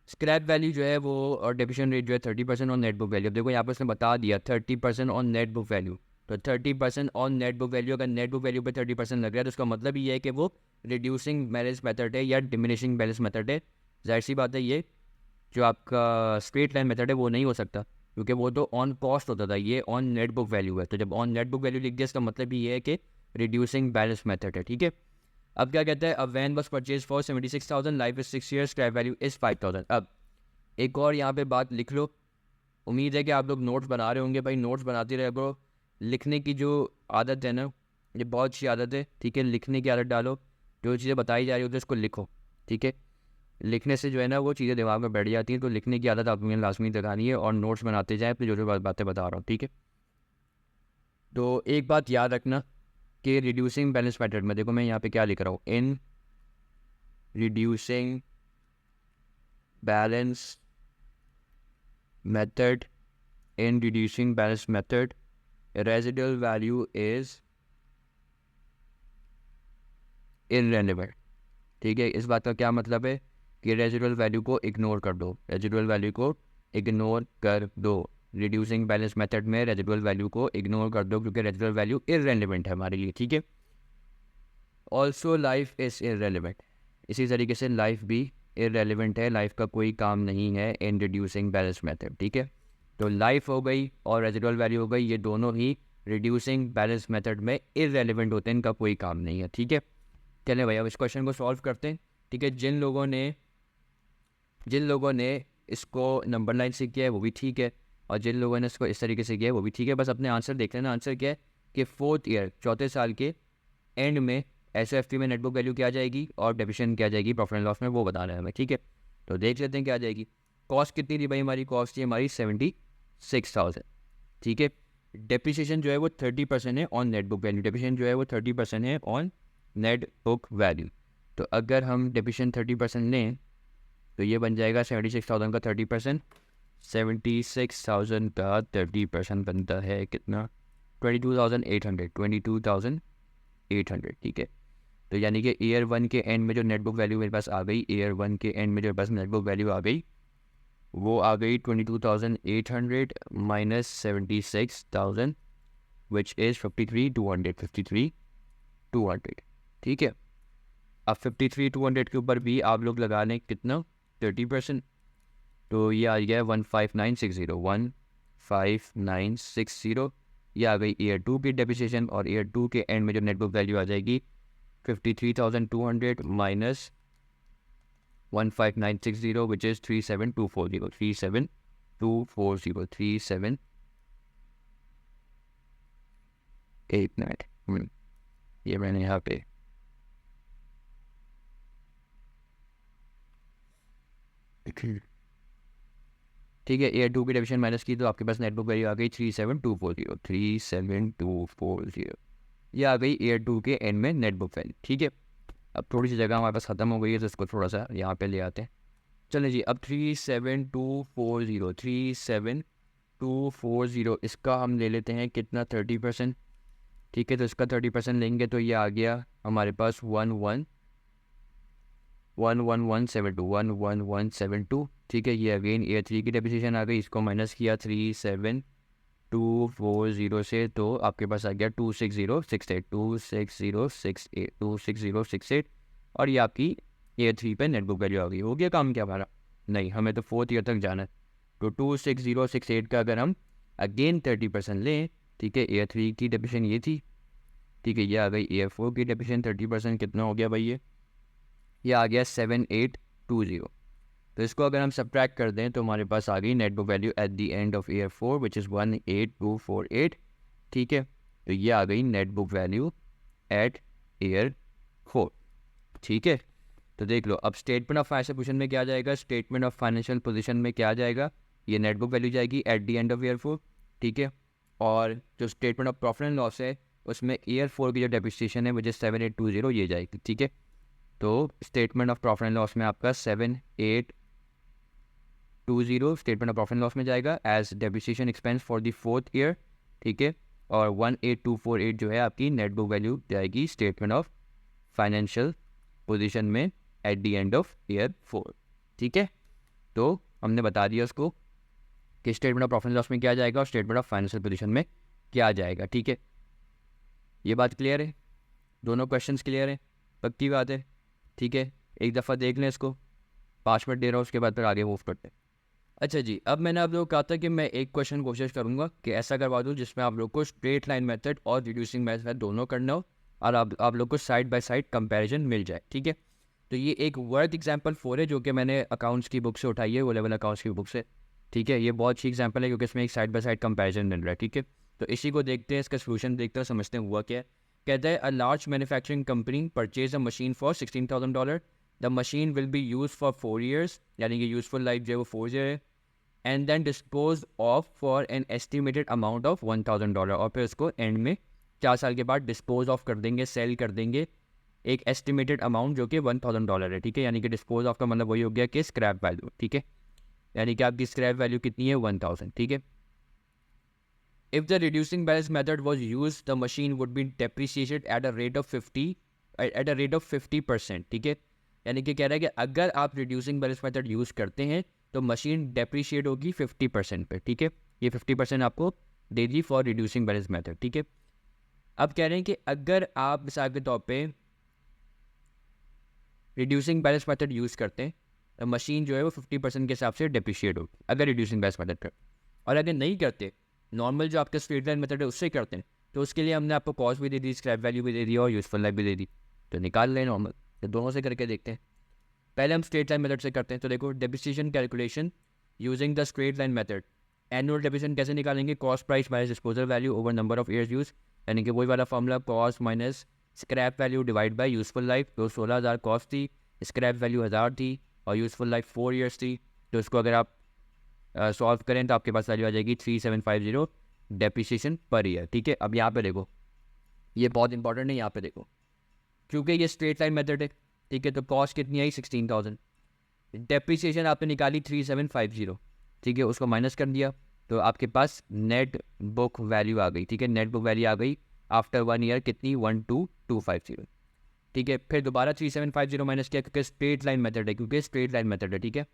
स्क्रैप वैल्यू जो है वो और डेप्रिसिएशन रेट जो है 30% ऑन नेट बुक वैल्यू। अब देखो यहाँ पर उसने बता दिया 30% ऑन नेट बुक वैल्यू, तो 30% ऑन नेट बुक वैल्यू, अगर नेट बुक वैल्यू पे 30% लग रहा है तो उसका मतलब ये है कि वो रिड्यूसिंग बैलेंस मेथड है या डिमिनिशिंग बैलेंस मेथड है। जाहिर सी बात है, ये जो आपका स्ट्रेट लाइन मेथड है वो नहीं हो सकता, क्योंकि वो तो ऑन कॉस्ट होता था, ये ऑन नेट बुक वैल्यू है, तो जब ऑन नेट बुक वैल्यू लिख दिया इसका मतलब ये है कि रिड्यूसिंग बैलेंस मेथड है, ठीक है। अब क्या कहता है, अब वैन बस purchase for 76,000, life is 6 years, scrap value is 5,000। अब एक और यहाँ पे बात लिख लो, उम्मीद है कि आप लोग नोट्स बना रहे होंगे, भाई नोट्स बनाते रहे करो, लिखने की जो आदत है ना, ये बहुत अच्छी आदत है, ठीक है, लिखने की आदत डालो, जो चीज़ें बताई जा रही होती है उसको लिखो, ठीक है। लिखने से जो है ना वो चीज़ें दिमाग में बैठ जाती हैं, तो लिखने की आदत आपको लाजमी लगानी है, और नोट्स बनाते जाएँ अपनी जो जो बातें बता रहा हूँ, ठीक है। तो एक बात याद रखना कि रिड्यूसिंग बैलेंस मेथड में, देखो मैं यहाँ पे क्या लिख रहा हूँ, in reducing balance method, in reducing balance method residual value is irrelevant. ठीक है, इस बात का क्या मतलब है कि रेजिडुअल वैल्यू को इग्नोर कर दो, रेजिडुअल वैल्यू को इग्नोर कर दो। रिड्यूसिंग बैलेंस मेथड में रेजिडुअल वैल्यू को इग्नोर कर दो क्योंकि रेजिडुअल वैल्यू इररेलेवेंट है हमारे लिए। ठीक है, ऑल्सो लाइफ इज इररेलेवेंट, इसी तरीके से लाइफ भी इररेलेवेंट है, लाइफ का कोई काम नहीं है इन रिड्यूसिंग बैलेंस मेथड। ठीक है, तो लाइफ हो गई और रेजिडुअल वैल्यू हो गई, ये दोनों ही रिड्यूसिंग बैलेंस मेथड में इररेलेवेंट होते हैं, इनका कोई काम नहीं है। ठीक है, चलें भाई अब इस क्वेश्चन को सॉल्व करते हैं। ठीक है, जिन लोगों ने इसको नंबर लाइन से किया है वो भी ठीक है, और जिन लोगों ने इसको इस तरीके से किया है वो भी ठीक है। बस अपने आंसर देख लेना। आंसर क्या है कि 4th ईयर, चौथे साल के एंड में एसएफटी में नेटबुक वैल्यू क्या आ जाएगी और डेप्रिसिएशन क्या आ जाएगी प्रॉफिट एंड लॉस में, वो बताना है हमें। ठीक है, तो देख लेते हैं क्या आ जाएगी। कॉस्ट कितनी थी भाई हमारी, कॉस्ट थी हमारी 76,000। ठीक है, डेप्रिसिएशन जो है वो 30% है on net book value, depreciation जो है वो 30% है ऑन नेट बुक वैल्यू। तो अगर हम डेप्रिसिएशन 30% लें तो ये बन जाएगा 76,000 का 30%, 76,000 का 30% बनता है कितना, 22,800, 22,800। ठीक है, तो यानी कि ईयर 1 के एंड में जो नेटबुक वैल्यू मेरे पास आ गई, ईयर 1 के एंड में जो मेरे पास नेटबुक वैल्यू आ गई वो आ गई 22,800 माइनस 76,000 विच इज़ 53,200, 53,200। ठीक है, अब 53,200 के ऊपर भी आप लोग लगा लें कितना, 30%, तो ये आ गया 15960, 15960। ये आ गई ईयर 2 की डेप्रिसिएशन, और ईयर 2 के एंड में जो नेटबुक वैल्यू आ जाएगी 53,200 माइनस 15960 विच इज़ 37,240, 37,240, 3789। ये मैंने यहाँ पे ठीक है, ईयर 2 की डेप्रिसिएशन माइनस की तो आपके पास नेटबुक वैल्यू आ गई 37,240, 37,240। ये आ गई ईयर 2 के एंड में नेटबुक वैल्यू। ठीक है, अब थोड़ी सी जगह हमारे पास ख़त्म हो गई है तो इसको थोड़ा सा यहाँ पे ले आते हैं। चलें जी, अब 37,240, 37,240 इसका हम ले लेते हैं कितना, 30%। ठीक है, तो इसका 30% लेंगे तो ये आ गया हमारे पास 11172। ठीक है, ये अगेन ईयर 3 की डेप्रिसिएशन आ गई, इसको माइनस किया 37,240 से तो आपके पास आ गया 26068, 26068, 26068। और ये आपकी ईयर 3 पे नेटबुक वैल्यू आ गई। हो गया काम क्या हमारा? नहीं, हमें तो 4th ईयर तक जाना है। तो 26068 का अगर हम अगेन 30% लें, ठीक है, ईयर 3 की डेप्रिसिएशन ये थी। ठीक है, ये आ गई ईयर 4 की डेप्रिसिएशन, 30% कितना हो गया भाई, ये आ गया 7820। तो इसको अगर हम सब्ट्रैक्ट कर दें तो हमारे पास आ गई net book value eight the end of year 4 which is 18248। ठीक है, तो ये आ गई नेटबुक वैल्यू एट ईयर 4। ठीक है, तो देख लो अब स्टेटमेंट ऑफ फाइनेंशियल पोजीशन में क्या आ जाएगा, स्टेटमेंट ऑफ फाइनेंशियल पोजीशन में क्या आ जाएगा, ये नेटबुक वैल्यू जाएगी eight the end of year 4। ठीक है, और जो statement of profit and loss है उसमें ईयर 4 की जो डेप्रिसिएशन है विच इज़ 7820 ये जाएगी। ठीक है, तो statement of profit and loss में आपका 7820 statement of profit and loss में जाएगा as depreciation expense for the 4th year. ठीक है, और 18248 जो है आपकी नेट बुक वैल्यू जाएगी स्टेटमेंट ऑफ फाइनेंशियल पोजीशन में at the end of year 4। ठीक है, तो हमने बता दिया उसको कि statement of profit and loss में क्या जाएगा और स्टेटमेंट ऑफ फाइनेंशियल पोजीशन में क्या जाएगा। ठीक है, ये बात क्लियर है, दोनों क्वेश्चंस क्लियर है, पक्की बात है। ठीक है, एक दफ़ा देख लें इसको, 5 मिनट दे रहा हूँ, उसके बाद फिर आगे मूव करते हैं। अच्छा जी, अब मैंने आप लोगों को कहा था कि मैं एक क्वेश्चन कोशिश करूँगा कि ऐसा करवा दूँ जिसमें आप लोग को स्ट्रेट लाइन मेथड और रिड्यूसिंग मेथड दोनों करना हो और आप लोग को साइड बाय साइड कंपैरिजन मिल जाए। ठीक है, तो ये एक वर्ड एग्जाम्पल 4 है जो कि मैंने अकाउंट्स की बुक से उठाई है, वो लेवल अकाउंट्स की बुक से। ठीक है, ये बहुत अच्छी एग्जाम्पल है क्योंकि इसमें एक साइड बाय साइड कंपैरिजन मिल रहा है। ठीक है, तो इसी को देखते हैं, इसका सोल्यूशन देखते हैं, समझते हैं हुआ क्या है। कहता है a large manufacturing company purchase a machine for $16,000। The machine will be use for 4 years, यानी कि यूजफुल लाइफ जो है वो 4 year है, and then dispose of for an estimated amount of $1,000। और फिर उसको एंड में 4 साल के बाद डिस्पोज ऑफ कर देंगे, सेल कर देंगे एक एस्टिमेटेड अमाउंट जो कि $1,000 है। ठीक है, यानी कि डिस्पोज ऑफ का मतलब वही हो गया कि स्क्रैप वैल्यू। ठीक है, यानी कि आपकी स्क्रैप वैल्यू कितनी है, 1,000। ठीक है, if the reducing balance method was use the machine would be depreciated at a rate of 50%, ठीक है। यानी कि कह रहा है कि अगर आप रिड्यूसिंग बैलेंस मेथड यूज़ करते हैं तो मशीन डेप्रिशिएट होगी 50% पे, ठीक है। ये 50% आपको दे दी फॉर रिड्यूसिंग बैलेंस मेथड, ठीक है। अब कह रहे हैं कि अगर आप मिसाल के तौर पे रिड्यूसिंग बैलेंस मेथड यूज़ करते हैं तो मशीन जो है वो 50% के हिसाब से डेप्रिशिएट होगी अगर रिड्यूसिंग बैलेंस मेथड कर, और अगर नहीं करते, नॉर्मल जो आपका स्ट्रेट लाइन मेथड है उससे करते हैं, तो उसके लिए हमने आपको कॉस्ट भी दे दी, स्क्रैप वैल्यू भी दे दी और यूजफुल लाइफ भी दे दी। तो निकाल लें नॉर्मल, तो दोनों से करके देखते हैं। पहले हम स्ट्रेट लाइन मेथड से करते हैं। तो देखो, depreciation calculation using the straight line method. Annual depreciation कैसे निकालेंगे? Cost price minus disposal value over number of years use, यानी कि वही वाला formula, cost minus scrap value divide by useful life. तो 16,000 कॉस्ट थी, स्क्रैप वैल्यू 1000 थी और यूजफुल लाइफ 4 ईयर्स थी। तो इसको अगर आप सॉल्व करें तो आपके पास वैल्यू आ जाएगी 3750 डेप्रिसिएशन पर ईयर, ठीक है। अब यहाँ पे देखो, ये बहुत इंपॉर्टेंट है, यहाँ पे देखो, क्योंकि ये स्ट्रेट लाइन मेथड है, ठीक है। तो कॉस्ट कितनी आई? 16,000। डेप्रिसिएशन आपने निकाली 3750, ठीक है, उसको माइनस कर दिया तो आपके पास नेट बुक वैल्यू आ गई, ठीक है। नेट बुक वैल्यू आ गई आफ्टर 1 ईयर कितनी? 12,250, ठीक है। फिर दोबारा 3750 माइनस किया क्योंकि स्ट्रेट लाइन मेथड है, ठीक है।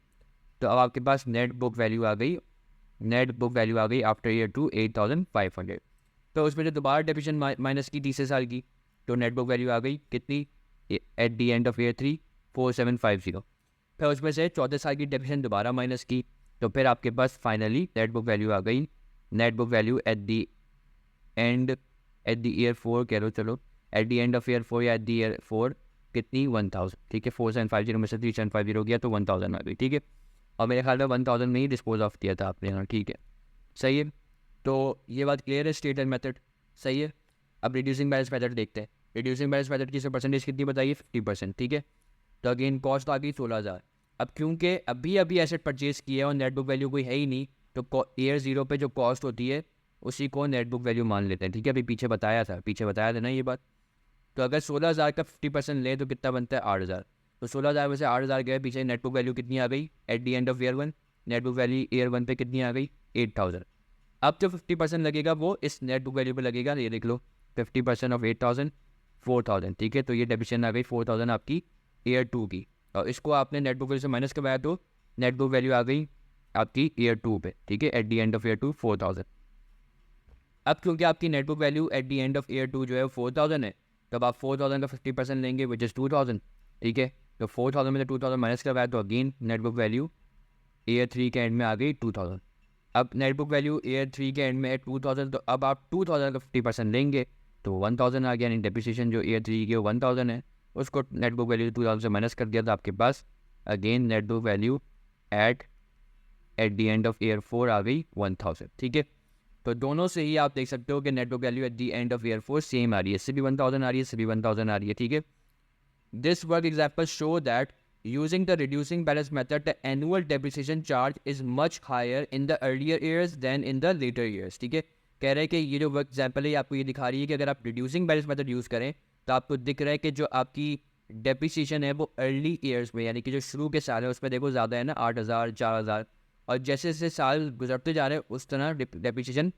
तो अब आपके पास नेट बुक वैल्यू आ गई, आफ्टर ईयर 2 8,500। तो उसमें जो दोबारा डेप्रिसिएशन माइनस की तीसरे साल की, तो नेट बुक वैल्यू आ गई कितनी? Eight the end of year 3 4750। फिर उसमें से चौथे साल की डेप्रिसिएशन दोबारा माइनस की, तो फिर आपके पास फाइनली नेट बुक वैल्यू आ गई। Net book value at the year 4 कह लो, चलो eight the end of year 4 या एट दी ईयर 4 कितनी? 1000, ठीक है। 4750 में से 3750 हो गया तो 1000 आ गई, ठीक है। और मेरे ख्याल में 1000 में ही डिस्पोज ऑफ किया था आपने, हाँ ठीक है, सही है। तो ये बात क्लियर है, स्ट्रेट लाइन मेथड सही है। अब रिड्यूसिंग बैलेंस मेथड देखते हैं। रिड्यूसिंग बैलेंस मेथड की परसेंटेज कितनी बताइए? 50%, ठीक है। तो अगेन कॉस्ट आ गई 16,000। अब क्योंकि अभी अभी एसेट परचेज किया और नेट बुक वैल्यू कोई है ही नहीं, तो ईयर 0 पे जो कॉस्ट होती है उसी को नेट बुक वैल्यू मान लेते हैं, ठीक है। अभी पीछे बताया था ना ये बात। तो अगर 16,000 का 50% ले तो कितना बनता है? 8,000। तो 16,000 में से 8,000 गए पीछे, नेट बुक वैल्यू कितनी आ गई at the end of year 1? Net book value year 1 पे कितनी आ गई? 8,000। अब जो 50% लगेगा वो इस नेट बुक वैल्यू पे लगेगा, ये देख लो, 50% ऑफ 8,000 4,000, ठीक है। तो ये डेप्रिसिएशन आ गई 4,000 आपकी ईयर 2 की, और इसको आपने नेट बुक वैल्यू से माइनस करवाया तो नेट बुक वैल्यू आ गई आपकी ईयर 2 पे, ठीक है, eight the end of year 2 4,000। अब क्योंकि आपकी net book value at the end of year 2 जो है 4,000 है, तब आप 4,000 का 50% लेंगे विच इज़ 2,000, ठीक है। तो 4,000 में से 2,000 माइनस करवाया तो again net book value year 3 के एंड में आ गई 2,000। अब नेट बुक वैल्यू ईयर 3 के एंड में है 2,000, तो अब आप 2,000 का 50% लेंगे तो 1,000 आ गया, यानी डेप्रिसिएशन जो ईयर 3 की 1,000 है, उसको नेट बुक वैल्यू 2,000 से माइनस कर दिया तो आपके पास again net book value at the end of year 4 आ गई 1,000, ठीक है। तो दोनों से ही आप देख सकते हो कि net book value at the end of year 4 same आ रही है, इससे भी 1,000 आ रही है, इससे भी 1,000 आ रही है, ठीक है। This work example show that using the reducing balance method the annual depreciation charge is much higher in the earlier years than in the later years, ठीक है। कह रहे हैं कि ये जो वर्क एग्जाम्पल है आपको ये दिखा रही है कि अगर आप रिड्यूसिंग बैलेंस मेथड यूज़ करें तो आपको दिख रहा है कि जो आपकी डेप्रिसिएशन है वो अर्ली ईयर्स में, यानी कि जो शुरू के साल है उसमें देखो ज़्यादा है ना, 8,000 4,000, और जैसे जैसे साल गुजरते जा रहे हैं उस तरह डेप्रिसिएशन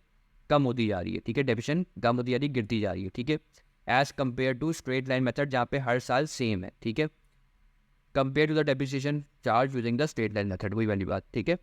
कम होती जा रही है, ठीक है। डेप्रिसिएशन कम होती जा रही है, गिरती जा रही है, ठीक है, as compare to straight line method जहाँ पे हर साल सेम है, ठीक है, compare to the depreciation charge using the straight line method, वही वाली बात, ठीक है।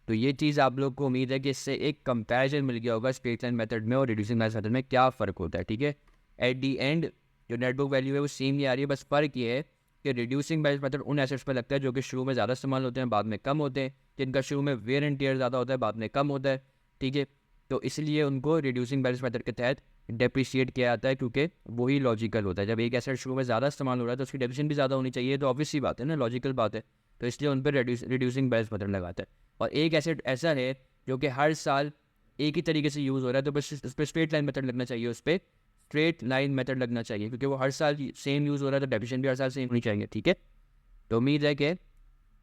तो ये चीज़ आप लोग को उम्मीद है कि इससे एक कंपैरिजन मिल गया होगा स्ट्रेट लाइन मेथड में और रिड्यूसिंग बैलेंस मेथड में क्या फ़र्क होता है, ठीक है। एट दी एंड जो नेट बुक वैल्यू है वो सेम नहीं आ रही है, बस फ़र्क ये है कि रिड्यूसिंग बैलेंस मेथड उन एसेट्स पर लगता है जो कि शुरू में ज़्यादा इस्तेमाल होते हैं, बाद में कम होते हैं, जिनका शुरू में वेयर एंड टियर ज़्यादा होता है, बाद में कम होता है, ठीक है। तो इसलिए उनको रिड्यूसिंग बैलेंस मेथड के तहत डेप्रिशिएट किया जाता है, क्योंकि वही लॉजिकल होता है। जब एक एसेट शुरू में ज़्यादा इस्तेमाल हो रहा है तो उसकी डेप्रिसिएशन भी ज़्यादा होनी चाहिए, तो ऑब्वियस सी बात है ना, लॉजिकल बात है। तो इसलिए उन पर रिड्यूसिंग बैलेंस मेथड लगाता है। और एक एसेट ऐसा है जो कि हर साल एक ही तरीके से यूज़ हो रहा है तो बस उस पर स्ट्रेट लाइन मेथड लगना चाहिए, उस पर स्ट्रेट लाइन मेथड लगना चाहिए, क्योंकि वो हर साल सेम यूज़ हो रहा है तो डेप्रिसिएशन भी हर साल सेम होनी चाहिए, ठीक है। तो उम्मीद है कि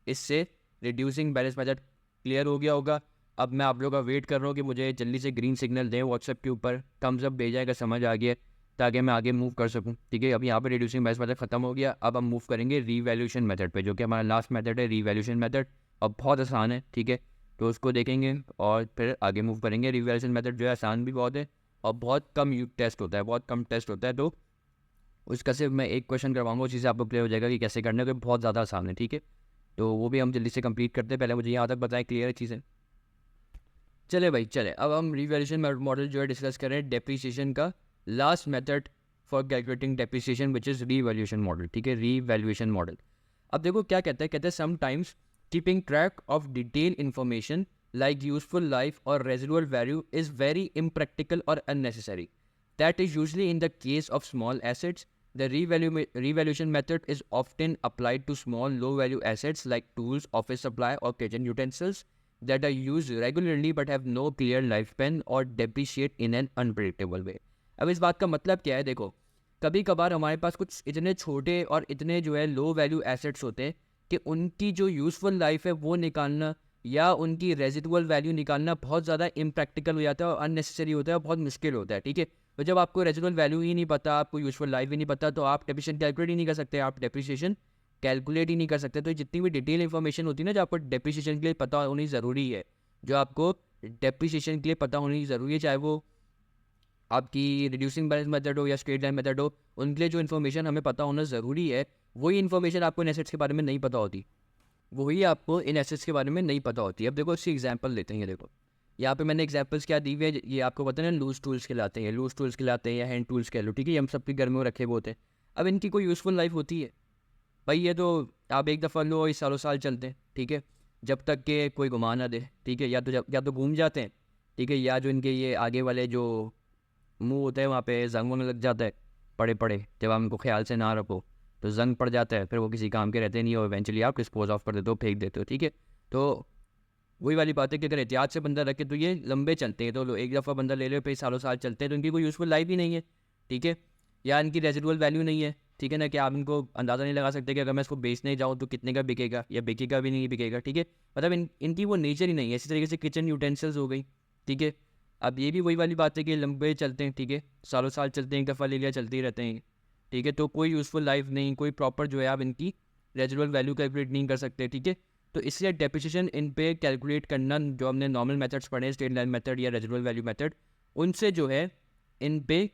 इससे रिड्यूसिंग बैलेंस मेथड क्लियर हो गया होगा। अब मैं आप लोगों का वेट कर रहा हूँ कि मुझे जल्दी से ग्रीन सिग्नल दें व्हाट्सएप के ऊपर, थम्स अप भेजा है, समझ आ गया, ताकि मैं आगे मूव कर सकूँ, ठीक है। अब यहाँ पे रिड्यूसिंग बैलेंस मेथड खत्म हो गया, अब हम मूव करेंगे रीवैल्यूएशन मेथड पे, जो कि हमारा लास्ट मेथड है रीवैल्यूएशन मेथड, और बहुत आसान है, ठीक है। तो उसको देखेंगे और फिर आगे मूव करेंगे। रिवैल्यूएशन मेथड जो है आसान भी बहुत है और बहुत कम टेस्ट होता है, बहुत कम टेस्ट होता है। तो उसका सिर्फ मैं एक क्वेश्चन करवाऊंगा, उसी से आपको क्लियर हो जाएगा कि कैसे करना है, तो बहुत ज़्यादा आसान है। ठीक है, तो वो भी हम जल्दी से कंप्लीट करते हैं। पहले मुझे यहाँ तक बताएं, क्लियर है चीज़ें? चले भाई चले, अब हम रिवैल्यूएशन मॉडल जो है डिस्कस करें डेप्रिसिएशन का last method for calculating depreciation which is revaluation model. ठीक है, रीवैल्यूएशन मॉडल। अब देखो क्या कहता है, कहते हैं sometimes keeping track of detail information like useful life or residual value is very impractical or unnecessary. That is usually in the case of small assets. The revaluation method is often applied to small low-value assets like tools, office supply, or kitchen utensils that are used regularly but have no clear lifespan or depreciate in an unpredictable way. अब इस बात का मतलब क्या है, देखो कभी कभार हमारे पास कुछ इतने छोटे और इतने जो है लो वैल्यू एसेट्स होते हैं कि उनकी जो यूज़फुल लाइफ है वो निकालना या उनकी रेजिडुअल वैल्यू निकालना बहुत ज़्यादा इम्प्रैक्टिकल हो जाता है और अननेसेसरी होता है, बहुत मुश्किल होता है। ठीक है, तो जब आपको रेजिडुअल वैल्यू ही नहीं पता, आपको यूजफुल लाइफ ही नहीं पता, तो आप डेप्रिसिएशन कैलकुलेट ही नहीं कर सकते, आप डेप्रिसिएशन कैलकुलेट ही नहीं कर सकते। तो जितनी भी डिटेल इन्फॉर्मेशन होती है ना, जो आपको डेप्रिसिएशन के लिए पता होनी ज़रूरी है, जो आपको डेप्रिसिएशन के लिए पता होनी ज़रूरी है, चाहे वो आपकी रिड्यूसिंग बैलेंस मेथड हो या स्ट्रेट लाइन मेथड हो, उनके लिए जो इन्फॉर्मेशन हमें पता होना ज़रूरी है, वही इन्फॉर्मेशन आपको इन एसेट्स के बारे में नहीं पता होती, वही आपको इन एसेट्स के बारे में नहीं पता होती। अब देखो इसकी एग्जांपल लेते हैं, ये देखो यहाँ पे मैंने एग्जांपल्स क्या दी हुई है, ये आपको पता है ना, लूज टूल्स कहलाते हैं, लूज टूल्स कहलाते हैं या हैंड टूल्स कह लो। ठीक है, ये हम सबके घर में रखे हुए होते हैं। अब इनकी कोई यूज़फुल लाइफ होती है भाई? ये तो आप एक दफ़ा लो, इस सालों साल चलते हैं। ठीक है, जब तक के कोई घुमा ना दे। ठीक है, या तो घूम जाते हैं। ठीक है, या जो इनके ये आगे वाले जो मुंह होते हैं वहाँ पे जंग होने लग जाता है, पड़े पड़े जब आप उनको ख्याल से ना रखो तो जंग पड़ जाता है, फिर वो किसी काम के रहते नहीं और इवेंचुअली आप डिस्पोज ऑफ कर देते हो, फेंक देते हो। ठीक है, तो वही वाली बात है कि अगर एहतियात से बंदा रखे तो ये लंबे चलते हैं। तो एक दफ़ा बंदा ले ले, फिर सालों साल चलते हैं, तो इनकी कोई यूज़फुल लाइफ ही नहीं है। ठीक है, या इनकी रेजिडुअल वैल्यू नहीं है। ठीक है ना, कि आप इनको अंदाज़ा नहीं लगा सकते कि अगर मैं इसको बेचने जाऊँ तो कितने का बिकेगा, या बिकेगा भी नहीं बिकेगा। ठीक है, मतलब इनकी वो नेचर ही नहीं है। इसी तरीके से किचन यूटेंसिल्स हो गई। ठीक है, अब ये भी वही वाली बात है कि लंबे चलते हैं। ठीक है, सालों साल चलते हैं, एक दफ़ा ले लिया चलते ही रहते हैं। ठीक है, तो कोई यूज़फुल लाइफ नहीं, कोई प्रॉपर जो है आप इनकी रेजिडुअल वैल्यू कैलकुलेट नहीं कर सकते। ठीक है, तो इसलिए डेप्रिसिएशन इन पे कैलकुलेट करना, जो हमने नॉर्मल मेथड्स पढ़े, स्ट्रेट लाइन मेथड या रेजिडुअल वैल्यू मेथड, उनसे जो है इन पे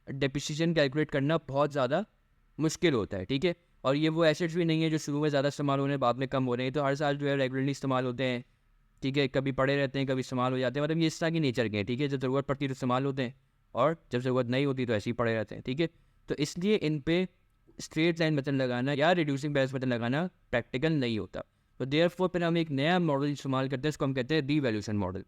डेप्रिसिएशन कैलकुलेट करना बहुत ज़्यादा मुश्किल होता है। ठीक है, और ये वो एसेट्स भी नहीं है जो शुरू में ज़्यादा इस्तेमाल हो रहे हैं, बाद में कम हो रहे हैं, तो हर साल जो है रेगुलरली इस्तेमाल होते हैं। ठीक है, कभी पड़े रहते हैं, कभी इस्तेमाल हो जाते हैं, मतलब ये इस तरह की नेचर के हैं। ठीक है, जब ज़रूरत पड़ती है तो इस्तेमाल होते हैं और जब ज़रूरत नहीं होती तो ऐसे ही पड़े रहते हैं। ठीक है, तो इसलिए इन पे स्ट्रेट लाइन मेथड लगाना या रिड्यूसिंग बैलेंस मेथड लगाना प्रैक्टिकल नहीं होता। तो देयरफॉर फिर हम एक नया मॉडल इस्तेमाल करते हैं, इसको हम कहते हैं रीवैल्यूएशन मॉडल।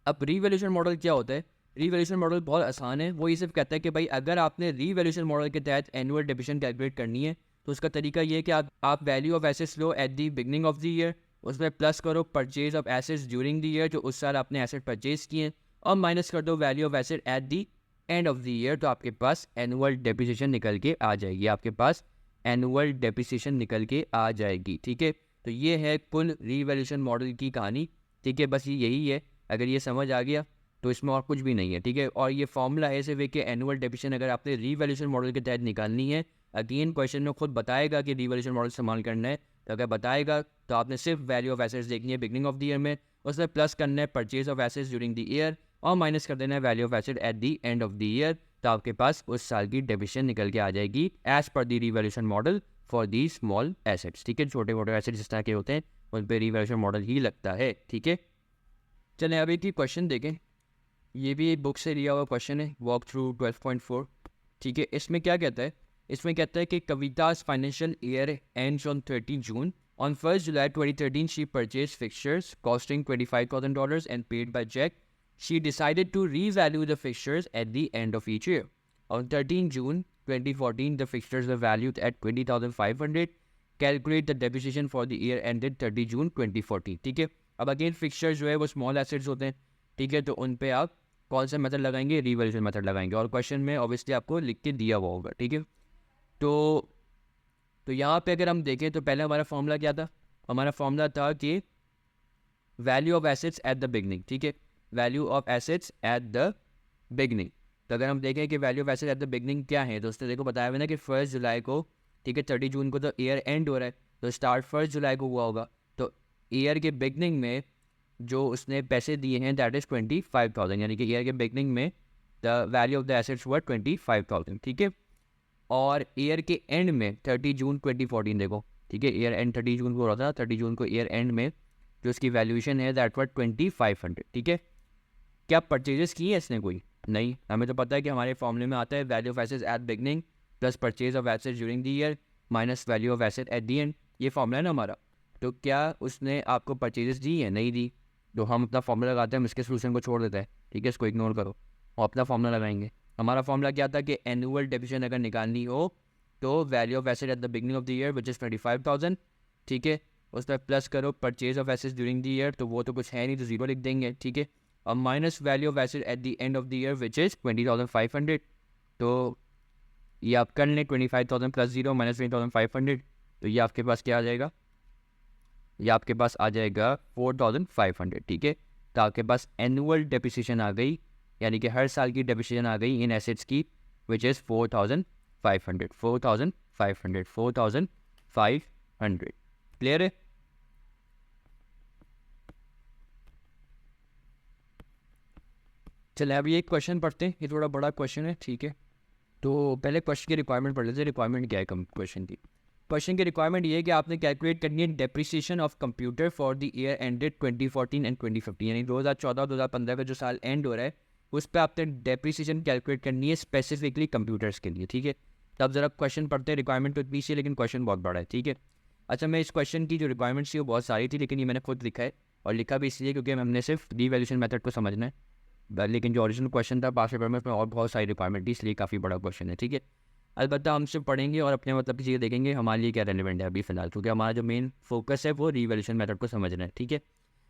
अब रीवैल्यूएशन मॉडल क्या होता है? रीवैल्यूएशन मॉडल बहुत आसान है। वो ये सिर्फ कहता है कि भाई अगर आपने रीवैल्यूएशन मॉडल के तहत एनुअल डेप्रिसिएशन कैलकुलेट करनी है तो उसका तरीका ये है कि आप value of assets low at the beginning of the year, उसमें प्लस करो purchase of assets during the year, जो उस साल आपने एसेट परचेज किए हैं, और माइनस कर दो value of asset at the end of the year, तो आपके पास एनुअल डेप्रिसिएशन निकल के आ जाएगी, आपके पास एनुअल डेप्रिसिएशन निकल के आ जाएगी। ठीक है, तो ये है कुल रीवैल्यूएशन मॉडल की कहानी। ठीक है, बस यही है। अगर ये समझ आ गया तो इसमें और कुछ भी नहीं है। ठीक है, और ये फॉर्मूला है सिर्फ कि एनुअल डेप्रिसिएशन अगर आपने रीवैल्यूएशन मॉडल के तहत निकालनी है, अगेन क्वेश्चन में खुद बताएगा कि रीवैल्यूएशन मॉडल इस्तेमाल करना है, तो अगर बताएगा तो आपने सिर्फ वैल्यू ऑफ एसेट्स देखनी है बिगनिंग ऑफ द ईयर में, उसमें प्लस करना है purchase of assets during the year और माइनस कर देना है value of asset at the end of the year, तो आपके पास उस साल की डेप्रिसिएशन निकल के आ जाएगी as per the revaluation model for the small assets. ठीक है, छोटे मोटे एसेट्स जिस तरह के होते हैं उन पर रीवैल्यूएशन मॉडल ही लगता है। ठीक है, चलें अब एक क्वेश्चन देखें। ये भी एक बुक से लिया हुआ क्वेश्चन है, वॉक थ्रू 12.4। ठीक है, इसमें क्या कहता है? इसमें कहता है कि कविता's financial year ends on 30 June. On 1st July 2013, she purchased fixtures costing $25,000 and paid by check. She decided to revalue the fixtures at the end of each year. On 13 June 2014, the fixtures were valued at $20,500. Calculate the depreciation for the year ended 30 June 2014. ठीक है, अब again fixture जो है वो small assets होते हैं। ठीक है, तो उन पे आप कौन सा मेथड लगाएंगे? रीवैल्यूएशन मेथड लगाएंगे, और क्वेश्चन में ऑब्वियसली आपको लिख के दिया हुआ होगा। ठीक है, तो यहाँ पे अगर हम देखें तो पहले हमारा फॉर्मूला क्या था? हमारा फॉर्मूला था कि value of assets at the beginning. ठीक है, value of assets at the beginning. तो अगर हम देखें कि value of assets at the beginning क्या है, तो उसने देखो बताया हुआ ना कि 1 जुलाई को, ठीक है, 30 जून को तो ईयर एंड हो रहा है, तो स्टार्ट 1 जुलाई को हुआ होगा, तो ईयर के बिगनिंग में जो उसने पैसे दिए हैं दैट इज़ 25,000, यानी कि ईयर के बिगनिंग में the value of the assets were 25,000, ठीक है। और ईयर के एंड में 30 जून 2014 देखो, ठीक है, ईयर एंड 30 जून को हो रहा था, 30 जून को ईयर एंड में जो उसकी वैल्यूएशन है दैट वर 2500, ठीक है। क्या परचेजेस की है इसने कोई? नहीं, हमें तो पता है कि हमारे फॉर्मूले में आता है value of assets at beginning plus purchase of assets during the year minus value of asset at the end, ये फॉर्मूला है ना हमारा। तो क्या उसने आपको परचेजेस दी है? नहीं दी। तो हम अपना फॉर्मूला लगाते हैं, हम इसके सोल्यूशन को छोड़ देते हैं, ठीक है, इसको इग्नोर करो और अपना फॉर्मूला लगाएंगे। हमारा फॉर्मूला क्या था कि एनुअल डेप्रिसिएशन अगर निकालनी हो तो value of asset at the beginning of the year which is 25,000, ठीक है, उस पर प्लस करो purchase of assets during the year, तो वो तो कुछ है नहीं, तो जीरो लिख देंगे, ठीक है। और minus value of asset at the end of the year which is 20,500, तो ये आप कर लें 25,000 प्लस जीरो माइनस 20,500, तो ये आपके पास क्या आ जाएगा? ये आपके पास आ जाएगा 4,500, ठीक है। तो आपके पास एनुअल डेप्रिसिएशन आ गई, यानी कि हर साल की डेप्रिसिएशन आ गई इन एसेट्स की विच इज़ 4,500, 4,500, 4,500। क्लियर है? चलिए अभी एक क्वेश्चन पढ़ते हैं, ये थोड़ा बड़ा क्वेश्चन है, ठीक है। तो पहले क्वेश्चन की रिक्वायरमेंट पढ़ लेते हैं। रिक्वायरमेंट क्या है क्वेश्चन की? क्वेश्चन की रिक्वायरमेंट ये है कि आपने कैलकुलेट करनी है depreciation of computer for the year ended 2014 and 2015, यानी 2014-2015 का जो साल एंड हो रहा है उस पर आपने डेप्रिसिएशन कैलकुलेट करनी है स्पेसिफिकली कंप्यूटर्स के लिए, ठीक है। तब जरा क्वेश्चन पढ़ते हैं, रिक्वायरमेंट तो इतनी सी है लेकिन क्वेश्चन बहुत बड़ा है, ठीक है। अच्छा, मैं इस क्वेश्चन की जो रिक्वायरमेंट्स थी वो बहुत सारी थी, लेकिन ये मैंने खुद लिखा है, और लिखा भी इसलिए क्योंकि हमने सिर्फ रिवैल्यूएशन मेथड को समझना है, लेकिन जो ओरिजिनल क्वेश्चन था पास पेपर में उसमें और बहुत सारी रिक्वायरमेंट थी, इसलिए काफ़ी बड़ा क्वेश्चन है, ठीक है। अलबत्ता हम सिर्फ पढ़ेंगे और अपने मतलब की चीज़ें देखेंगे हमारे लिए क्या रेलिवेंट है अभी फिलहाल, क्योंकि हमारा जो मेन फोकस है वो रिवैल्यूएशन मेथड को समझना है, ठीक है।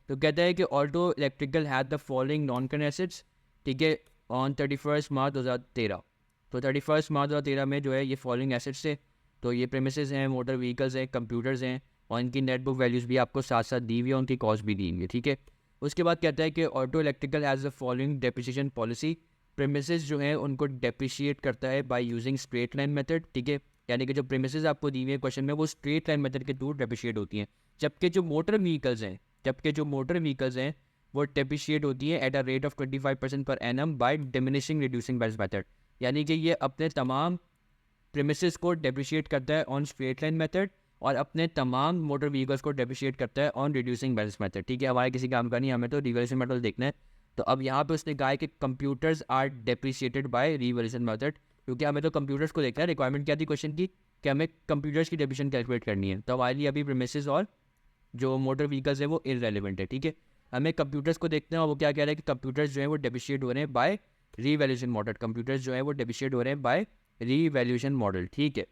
तो कहता है कि Alto electrical had the following non current assets, ठीक है, ऑन 31 मार्च 2013। तो 31 मार्च 2013 में जो है ये फॉलोइंग एसेट्स थे, तो ये प्रेमिसेस हैं, मोटर व्हीकल्स हैं, कंप्यूटर्स हैं, और इनकी नेट बुक वैल्यूज़ भी आपको साथ साथ दी हुई है, उनकी कॉस्ट भी दी हुई है, ठीक है। उसके बाद कहता है कि auto electrical has the following depreciation policy, premises जो हैं उनको डेप्रिशिएट करता है by using straight line method, ठीक है, यानी कि जो प्रेमिसेस आपको दी हुई है क्वेश्चन में वो स्ट्रेट लाइन मेथड के थ्रू डेप्रिशिएट होती हैं, जबकि जो मोटर व्हीकल्स हैं वो डेप्रिशिएट होती है at a rate of 25% per annum by diminishing reducing balance method, यानी कि ये अपने तमाम प्रेमिसेस को डेप्रिशिएट करता है ऑन स्ट्रेट लाइन मेथड और अपने तमाम मोटर व्हीकल्स को डेप्रिशिएट करता है ऑन रिड्यूसिंग बैलेंस मेथड, ठीक है। हमारे किसी काम का नहीं, हमें तो रिवैल्यूएशन मेथड देखना है। तो अब यहाँ पे उसने कहा है कि computers are depreciated by revaluation method, क्योंकि हमें तो कंप्यूटर्स को देखना है। रिक्वायरमेंट क्या थी क्वेश्चन की कि हमें कंप्यूटर्स की डेप्रिसिएशन कैलकुलेट करनी है, तो हमारे लिए अभी प्रेमिसेस और जो मोटर व्हीकल्स है वो इररेलेवेंट है, ठीक है। हमें कंप्यूटर्स को देखते हैं और वो क्या कह रहा है कि कंप्यूटर्स जो है वो डेप्रिशिएट हो रहे हैं बाय रीवैल्यूएशन मॉडल, कंप्यूटर्स जो है वो डेप्रिशिएट हो रहे हैं बाय रीवैल्यूएशन मॉडल, ठीक है।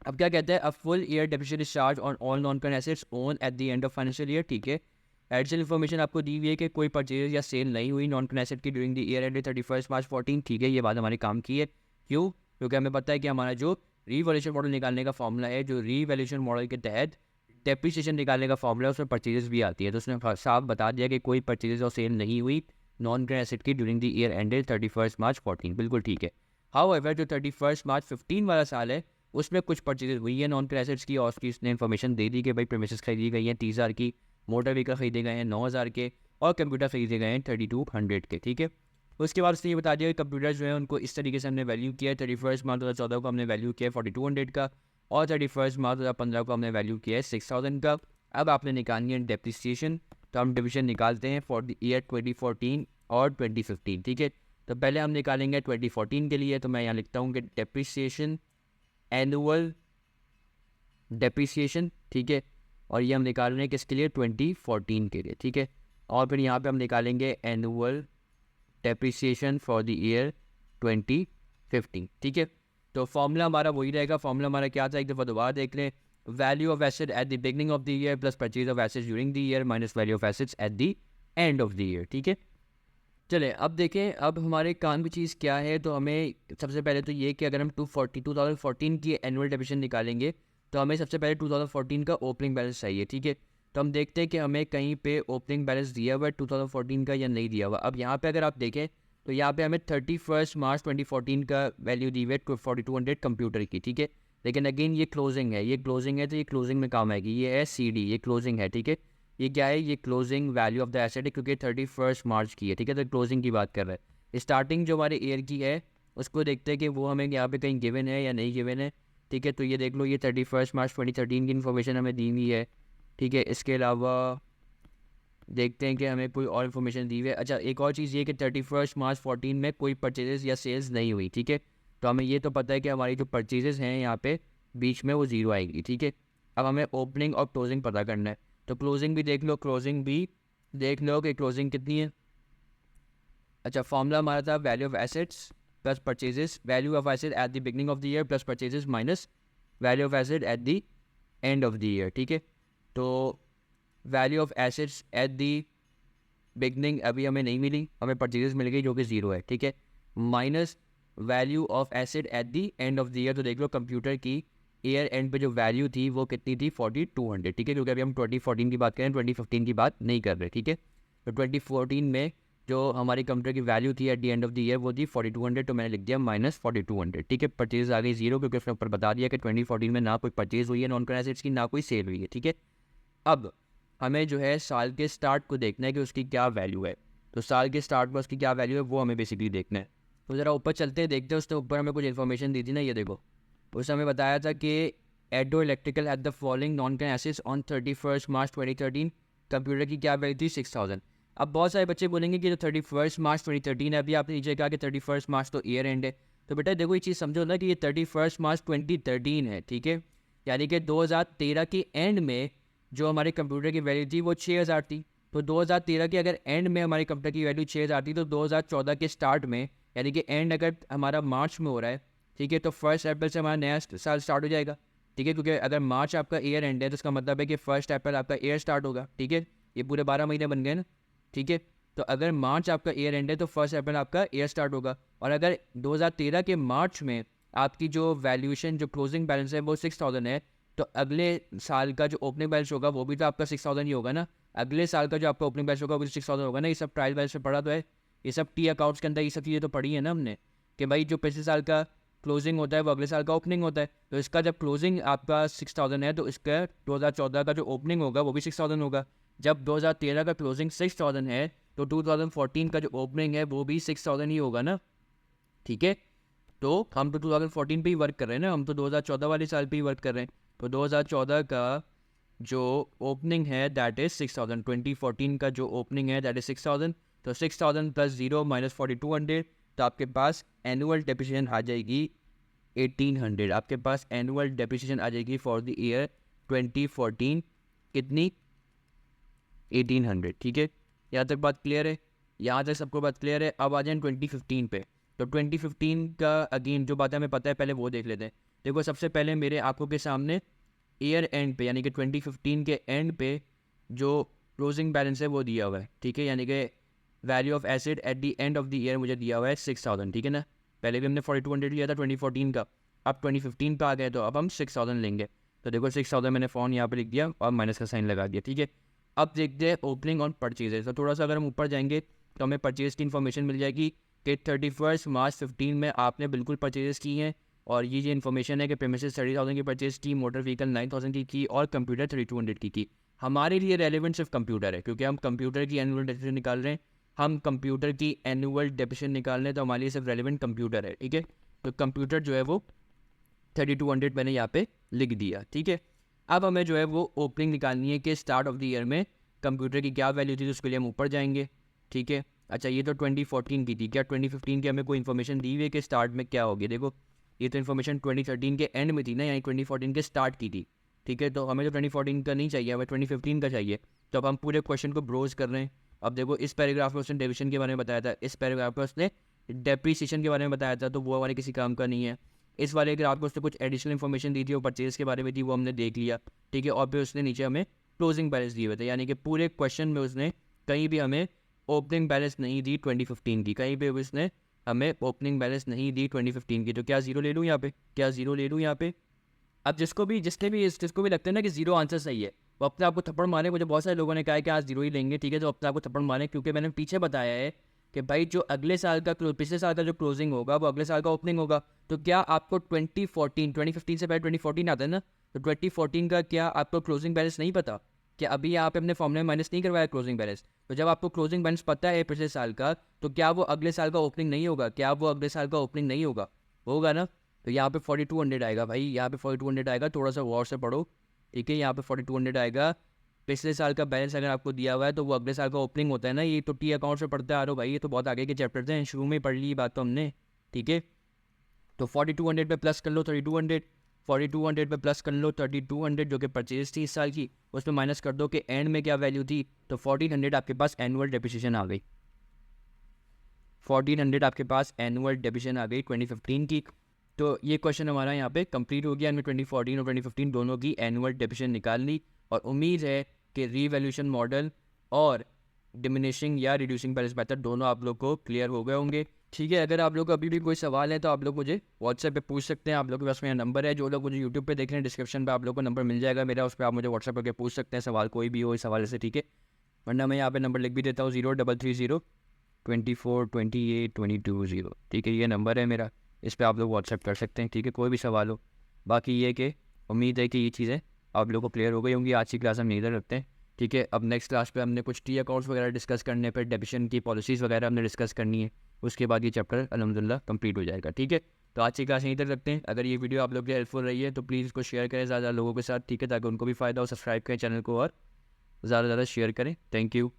अब क्या कहते हैं, a full year depreciation is charge on all non current assets own eight the end of financial year, ठीक है। एडिशनल इन्फॉर्मेशन आपको दी हुई है कि कोई परचेज या सेल नहीं हुई नॉन करंट एसेट की ड्यूरिंग द ईयर एंड 31 मार्च 14, ठीक है, ये बात हमारे काम की है। क्यों? क्योंकि हमें पता है कि हमारा जो रीवैल्यूएशन मॉडल निकालने का फॉर्मूला है, जो रीवैल्यूएशन मॉडल के तहत डेप्रिसिएशन निकालने का फॉर्मूला है, उसमें परचेजेस भी आती है, तो उसने साफ बता दिया कि कोई परचेजेस और सेल नहीं हुई नॉन करंट एसेट की ड्यूरिंग द ईयर एंडेड 31 मार्च 14, बिल्कुल ठीक है। हाउएवर जो 31 मार्च 15 वाला साल है उसमें कुछ परचेजेस हुई है नॉन करंट एसेट्स की, और उसकी इसने इन्फॉर्मेशन दे दी कि भाई प्रेमिसेस खरीदी गई हैं 30,000 की, मोटर व्हीकल खरीदे गए हैं 9,000 के, और कंप्यूटर खरीदे गए हैं 3200 के, ठीक है। उसके बाद उसने ये बता दिया कि कंप्यूटर जो है उनको इस तरीके से हमने वैल्यू किया है, 31 मार्च 2014 को हमने वैल्यू किया है 4200 का, और 31 मार्च 2015 को हमने वैल्यू किया है 6000 का। अब आपने निकालनी है डेप्रिसिएशन, तो हम डिविजन निकालते हैं फॉर द ईयर 2014 और 2015, ठीक है। तो पहले हम निकालेंगे 2014 के लिए, तो मैं यहाँ लिखता हूँ कि डेप्रिसिएशन, एनुअल डेप्रिसिएशन, ठीक है, और ये हम निकाल रहे हैं किसके लिए, 2014 के लिए, ठीक है। और फिर यहाँ पे हम निकालेंगे annual depreciation for the year 2015, ठीक है। तो फॉर्मूला हमारा वही रहेगा। फॉर्मूला हमारा क्या था, एक दफ़ा दोबारा देख लें, value of asset at the beginning of the year plus purchase of assets during the year minus value of assets eight the end of the year, ठीक है। चले अब देखें, अब हमारे काम की चीज़ क्या है, तो हमें सबसे पहले तो ये कि अगर हम 2014 की एनुअल डेप्रिसिएशन निकालेंगे तो हमें सबसे पहले 2014 का ओपनिंग बैलेंस चाहिए, ठीक है। तो हम देखते हैं कि हमें कहीं पे ओपनिंग बैलेंस दिया हुआ है 2014 का या नहीं दिया हुआ। अब यहाँ पे अगर आप देखें तो यहाँ पे हमें 31 मार्च 2014 का वैल्यू दी हुई है 4200 कंप्यूटर की, ठीक है। लेकिन अगेन ये क्लोजिंग है, तो ये क्लोजिंग में काम आएगी, ये है CD, ये क्लोजिंग है, ठीक है। ये क्या है, ये closing value of the asset है क्योंकि 31 मार्च की है, ठीक है। तो क्लोजिंग की बात कर रहे हैं। स्टार्टिंग जो हमारे ईयर की है उसको देखते हैं कि वो हमें यहाँ पे कहीं गिवन है या नहीं गिवन है, ठीक है। तो ये देख लो, ये 31 मार्च 2013 की इन्फॉर्मेशन हमें दी हुई है, ठीक है। इसके अलावा देखते हैं कि हमें कोई और इन्फॉर्मेशन दी हुई है। अच्छा, एक और चीज़ ये कि 31 मार्च 14 में कोई परचेजेस या सेल्स नहीं हुई, ठीक है। तो हमें ये तो पता है कि हमारी जो परचेजेस हैं यहाँ पे बीच में वो ज़ीरो आएगी, ठीक है। अब हमें ओपनिंग और क्लोजिंग पता करना है, तो क्लोजिंग भी देख लो, क्लोजिंग भी देख लो कि क्लोजिंग कितनी है। अच्छा, फॉर्मूला हमारा था value of assets plus purchases, value of asset at the beginning of the year plus purchases minus value of asset at the end of the year, ठीक है। तो value of assets at the beginning अभी हमें नहीं मिली, हमें purchases मिल गई जो कि ज़ीरो है, ठीक है, minus value of asset eight the end of the year. तो देख लो कंप्यूटर की ईयर एंड पे जो वैल्यू थी वो कितनी थी, 4200, ठीक है, क्योंकि अभी हम 2014 की बात करें, 2015 की बात नहीं कर रहे, ठीक है। तो 2014 में जो हमारी कंप्यूटर की वैल्यू थी eight the end of the year वो थी 4200, तो मैंने लिख दिया माइनस 4200, ठीक है। परचेज आ गई ज़ीरो क्योंकि उसने ऊपर बता दिया कि 2014 में ना कोई परचेज हुई है नॉन करंट एसेट्स की, ना कोई सेल हुई है, ठीक है। अब हमें जो है साल के स्टार्ट को देखना है कि उसकी क्या वैल्यू है, तो साल के स्टार्ट में उसकी क्या वैल्यू है वो हमें बेसिकली देखना है। तो ज़रा ऊपर चलते हैं, देखते हैं उसने ऊपर हमें कुछ इन्फॉर्मेशन दी थी ना, ये देखो, उसने हमें बताया था कि एडो electrical at the following non current assets on 31 March 2013, computer की क्या वैल्यू थी 6000। अब बहुत सारे बच्चे बोलेंगे कि जो 31 मार्च 2013 है, अभी आपने नीचे कहा कि 31 मार्च तो ईयर एंड है, तो बेटा देखो ये चीज़ समझो ना कि ये 31 मार्च 2013 है, ठीक है, यानी कि 2013 के एंड में जो हमारे कंप्यूटर की वैल्यू थी वो 6000 थी। तो 2013 के अगर एंड में हमारी कंप्यूटर की वैल्यू 6000 थी, तो 2014 के स्टार्ट में यानी कि एंड अगर हमारा मार्च में हो रहा है, ठीक है, तो 1 अप्रैल से हमारा नया साल स्टार्ट हो जाएगा, ठीक है, क्योंकि अगर मार्च आपका ईयर एंड है तो इसका मतलब है कि 1 अप्रैल आपका ईयर स्टार्ट होगा, ठीक है। ये पूरे 12 महीने बन गए ना, ठीक है। तो अगर मार्च आपका ईयर एंड है तो 1 अप्रैल आपका ईयर स्टार्ट होगा, और अगर 2013 के मार्च में आपकी जो वैल्यूएशन जो क्लोजिंग बैलेंस है वो 6000 है, तो अगले साल का जो ओपनिंग बैलेंस होगा वो भी तो आपका 6000 ही होगा ना। अगले साल का जो आपका ओपनिंग बैलेंस होगा वो भी 6000 होगा ना। ये सब ट्रायल बैलेंस में पढ़ा तो है, ये सब टी अकाउंट्स के अंदर ये सब चीज़ें तो पढ़ी है ना हमने, कि भाई जो पिछले साल का क्लोजिंग होता है वो अगले साल का ओपनिंग होता है। तो इसका जब क्लोजिंग आपका 6000 है तो इसका 2014 का जो ओपनिंग होगा वो भी 6000 होगा। जब 2013 का क्लोजिंग 6000 है तो 2014 का जो ओपनिंग है वो भी 6000 ही होगा ना, ठीक है। तो हम तो 2014 पे ही वर्क कर रहे हैं ना, हम तो 2014 वाले साल पे ही वर्क कर रहे हैं। तो 2014 का जो ओपनिंग है दैट इज 6000, 2014 का जो ओपनिंग है दैट इज 6000, तो 6000 प्लस 0 माइनस 4200, तो आपके पास एनुअल डेप्रिसिएशन आ जाएगी 1800, आपके पास एनुअल डेप्रिसिएशन आ जाएगी फॉर द ईयर 2014, कितनी, 1800, ठीक है। यहाँ तक बात क्लियर है, यहाँ तक सबको बात क्लियर है। अब आ जाए 2015 पे, तो 2015 का अगेन जो बातें हमें पता है पहले वो देख लेते हैं। देखो सबसे पहले मेरे आंखों के सामने ईयर एंड पे यानी कि 2015 के एंड पे जो क्लोजिंग बैलेंस है वो दिया हुआ है, ठीक है, यानी कि value of asset at the end of the year मुझे दिया हुआ है 6000, ठीक है ना। पहले भी हमने 4200 लिया था 2014 का, अब 2015 पे आ गए तो अब हम 6000 लेंगे। तो देखो 6000 मैंने फ़ोन यहाँ पे लिख दिया और माइनस का साइन लगा दिया, ठीक है। अब देखते हैं ओपनिंग ऑन परचेजेस, तो थोड़ा सा अगर हम ऊपर जाएंगे तो हमें परचेज की इन्फॉर्मेशन मिल जाएगी कि 31 मार्च 15 में आपने बिल्कुल परचेजेस की हैं, और ये इन्फॉर्मेशन है कि प्रीमिसेस 30,000 की परचेज की, मोटर व्हीकल 9000 की और कंप्यूटर 3200 की। हमारे लिए रेलिवेंट सिर्फ कंप्यूटर है क्योंकि हम कंप्यूटर की एनुअल डेप्रिसिएशन निकाल रहे हैं, हम कंप्यूटर की एनुअल डेप्रिसिएशन निकाल रहे हैं, तो हमारे लिए सिर्फ रेलिवेंट कंप्यूटर है, ठीक है। तो कंप्यूटर जो है वो 3200 मैंने यहाँ पे लिख दिया, ठीक है। अब हमें जो है वो ओपनिंग निकालनी है कि स्टार्ट ऑफ द ईयर में कंप्यूटर की क्या वैल्यू थी, तो उसके लिए हम ऊपर जाएंगे, ठीक है। अच्छा, ये तो 2014 की थी, क्या 2015 की हमें कोई इन्फॉर्मेशन दी हुई है कि स्टार्ट में क्या होगी। देखो ये तो इन्फॉर्मेशन 2013 के एंड में थी ना, यानी 2014 के स्टार्ट की थी, ठीक है। तो हमें तो 2014 का नहीं चाहिए, हमें 2015 का चाहिए। तो अब हम पूरे क्वेश्चन को ब्रोज कर रहे हैं। अब देखो इस पैराग्राफ में उसने डिविजन के बारे में बताया था, इस पैराग्राफ में उसने डेप्रीसिएशन के बारे में बताया था, तो वो हमारे किसी काम का नहीं है। इस वाले ग्राफ को उसने कुछ एडिशनल इन्फॉर्मेशन दी थी, वो परचेज के बारे में थी, वो हमने देख लिया, ठीक है। और फिर उसने नीचे हमें क्लोजिंग बैलेंस दिए हुए थे, यानी कि पूरे क्वेश्चन में उसने कहीं भी हमें ओपनिंग बैलेंस नहीं दी 2015 की, कहीं भी उसने हमें ओपनिंग बैलेंस नहीं दी 2015 की। तो क्या जीरो ले लूँ यहाँ पे, क्या जीरो ले लूँ यहाँ पे। अब जिसको भी लगता है ना कि जीरो आंसर सही है, वो अपने आप को थप्पड़ मारे। मुझे बहुत सारे लोगों ने कहा है कि आज जीरो ही लेंगे, ठीक है, तो अपने आप को थप्पड़ मारे, क्योंकि मैंने पीछे बताया है कि भाई जो अगले साल का पिछले साल का जो क्लोजिंग होगा वो अगले साल का ओपनिंग होगा। तो क्या आपको 2015 से पहले 2014 आता है ना, तो 2014 का क्या आपको क्लोजिंग बैलेंस नहीं पता, कि अभी यहाँ पे अपने फॉर्मूले में माइनस नहीं करवाया क्लोजिंग बैलेंस, तो जब आपको क्लोजिंग बैलेंस पता है पिछले साल का, तो क्या वो अगले साल का ओपनिंग नहीं होगा? क्या वो अगले साल का ओपनिंग नहीं होगा? होगा ना। तो यहाँ पे 4200 आएगा भाई, यहाँ पे 4200 आएगा, थोड़ा सा गौर से पढ़ो, ठीक है। यहाँ पे 4200 आएगा, पिछले साल का बैलेंस अगर आपको दिया हुआ है तो वो अगले साल का ओपनिंग होता है ना। ये तो टी अकाउंट से पढ़ते आ रहे हो भाई, ये तो बहुत आगे के चैप्टर थे, शुरू में ही पढ़ ली बात तो हमने, ठीक है। तो 4200 पे प्लस कर लो 3200, 4200 पे प्लस कर लो 3200 जो कि परचेज थी इस साल की, उसमें माइनस कर दो कि एंड में क्या वैल्यू थी, तो 1400 आपके पास एनुअल डेप्रिसिएशन आ गई। 1400 आपके पास एनुअल डेप्रिसिएशन आ गई 2015 की। तो ये क्वेश्चन हमारा यहाँ पे कंप्लीट हो गया। हमने 2014 और 2015 दोनों की एनुअल डेप्रिसिएशन निकाल ली, और उम्मीद है कि रीवैल्यूएशन मॉडल और डिमिनिशिंग या रिड्यूसिंग बैलेंस मेथड दोनों आप लोग को क्लियर हो गए होंगे, ठीक है। अगर आप लोग को अभी भी कोई सवाल है तो आप लोग मुझे व्हाट्सएप पे पूछ सकते हैं, आप लोग के पास मेरा नंबर है। जो लोग मुझे यूट्यूब पे देख रहे हैं, डिस्क्रिप्शन पे आप लोग को नंबर मिल जाएगा मेरा, उस पर आप मुझे व्हाट्सएप करके पूछ सकते हैं सवाल, कोई भी हो इस हवाले से, ठीक है। वरना मैं यहाँ पे नंबर लिख भी देता हूँ 0330242822 ठीक है, ये नंबर है मेरा, इस पर आप लोग व्हाट्सएप कर सकते हैं, ठीक है, कोई भी सवाल हो। बाकी ये कि उम्मीद है कि ये चीज़ें आप लोगों को क्लियर हो गई होंगी। आज की क्लास हम इधर रखते हैं, ठीक है। अब नेक्स्ट क्लास पे हमने कुछ टी अकाउंट्स वगैरह डिस्कस करने पर, डेबिशन की पॉलिसीज़ वगैरह हमने डिस्कस करनी है, उसके बाद ये चैप्टर अल्हम्दुलिल्लाह कंप्लीट हो जाएगा, ठीक है। तो आज की क्लास यहीं तक रखते हैं। अगर ये वीडियो आप लोग के हेल्पफुल रही है तो प्लीज़ इसको शेयर करें ज़्यादा लोगों के साथ, ठीक है, ताकि उनको भी फ़ायदा हो। सब्सक्राइब करें चैनल को और ज़्यादा से ज़्यादा शेयर करें। Thank you.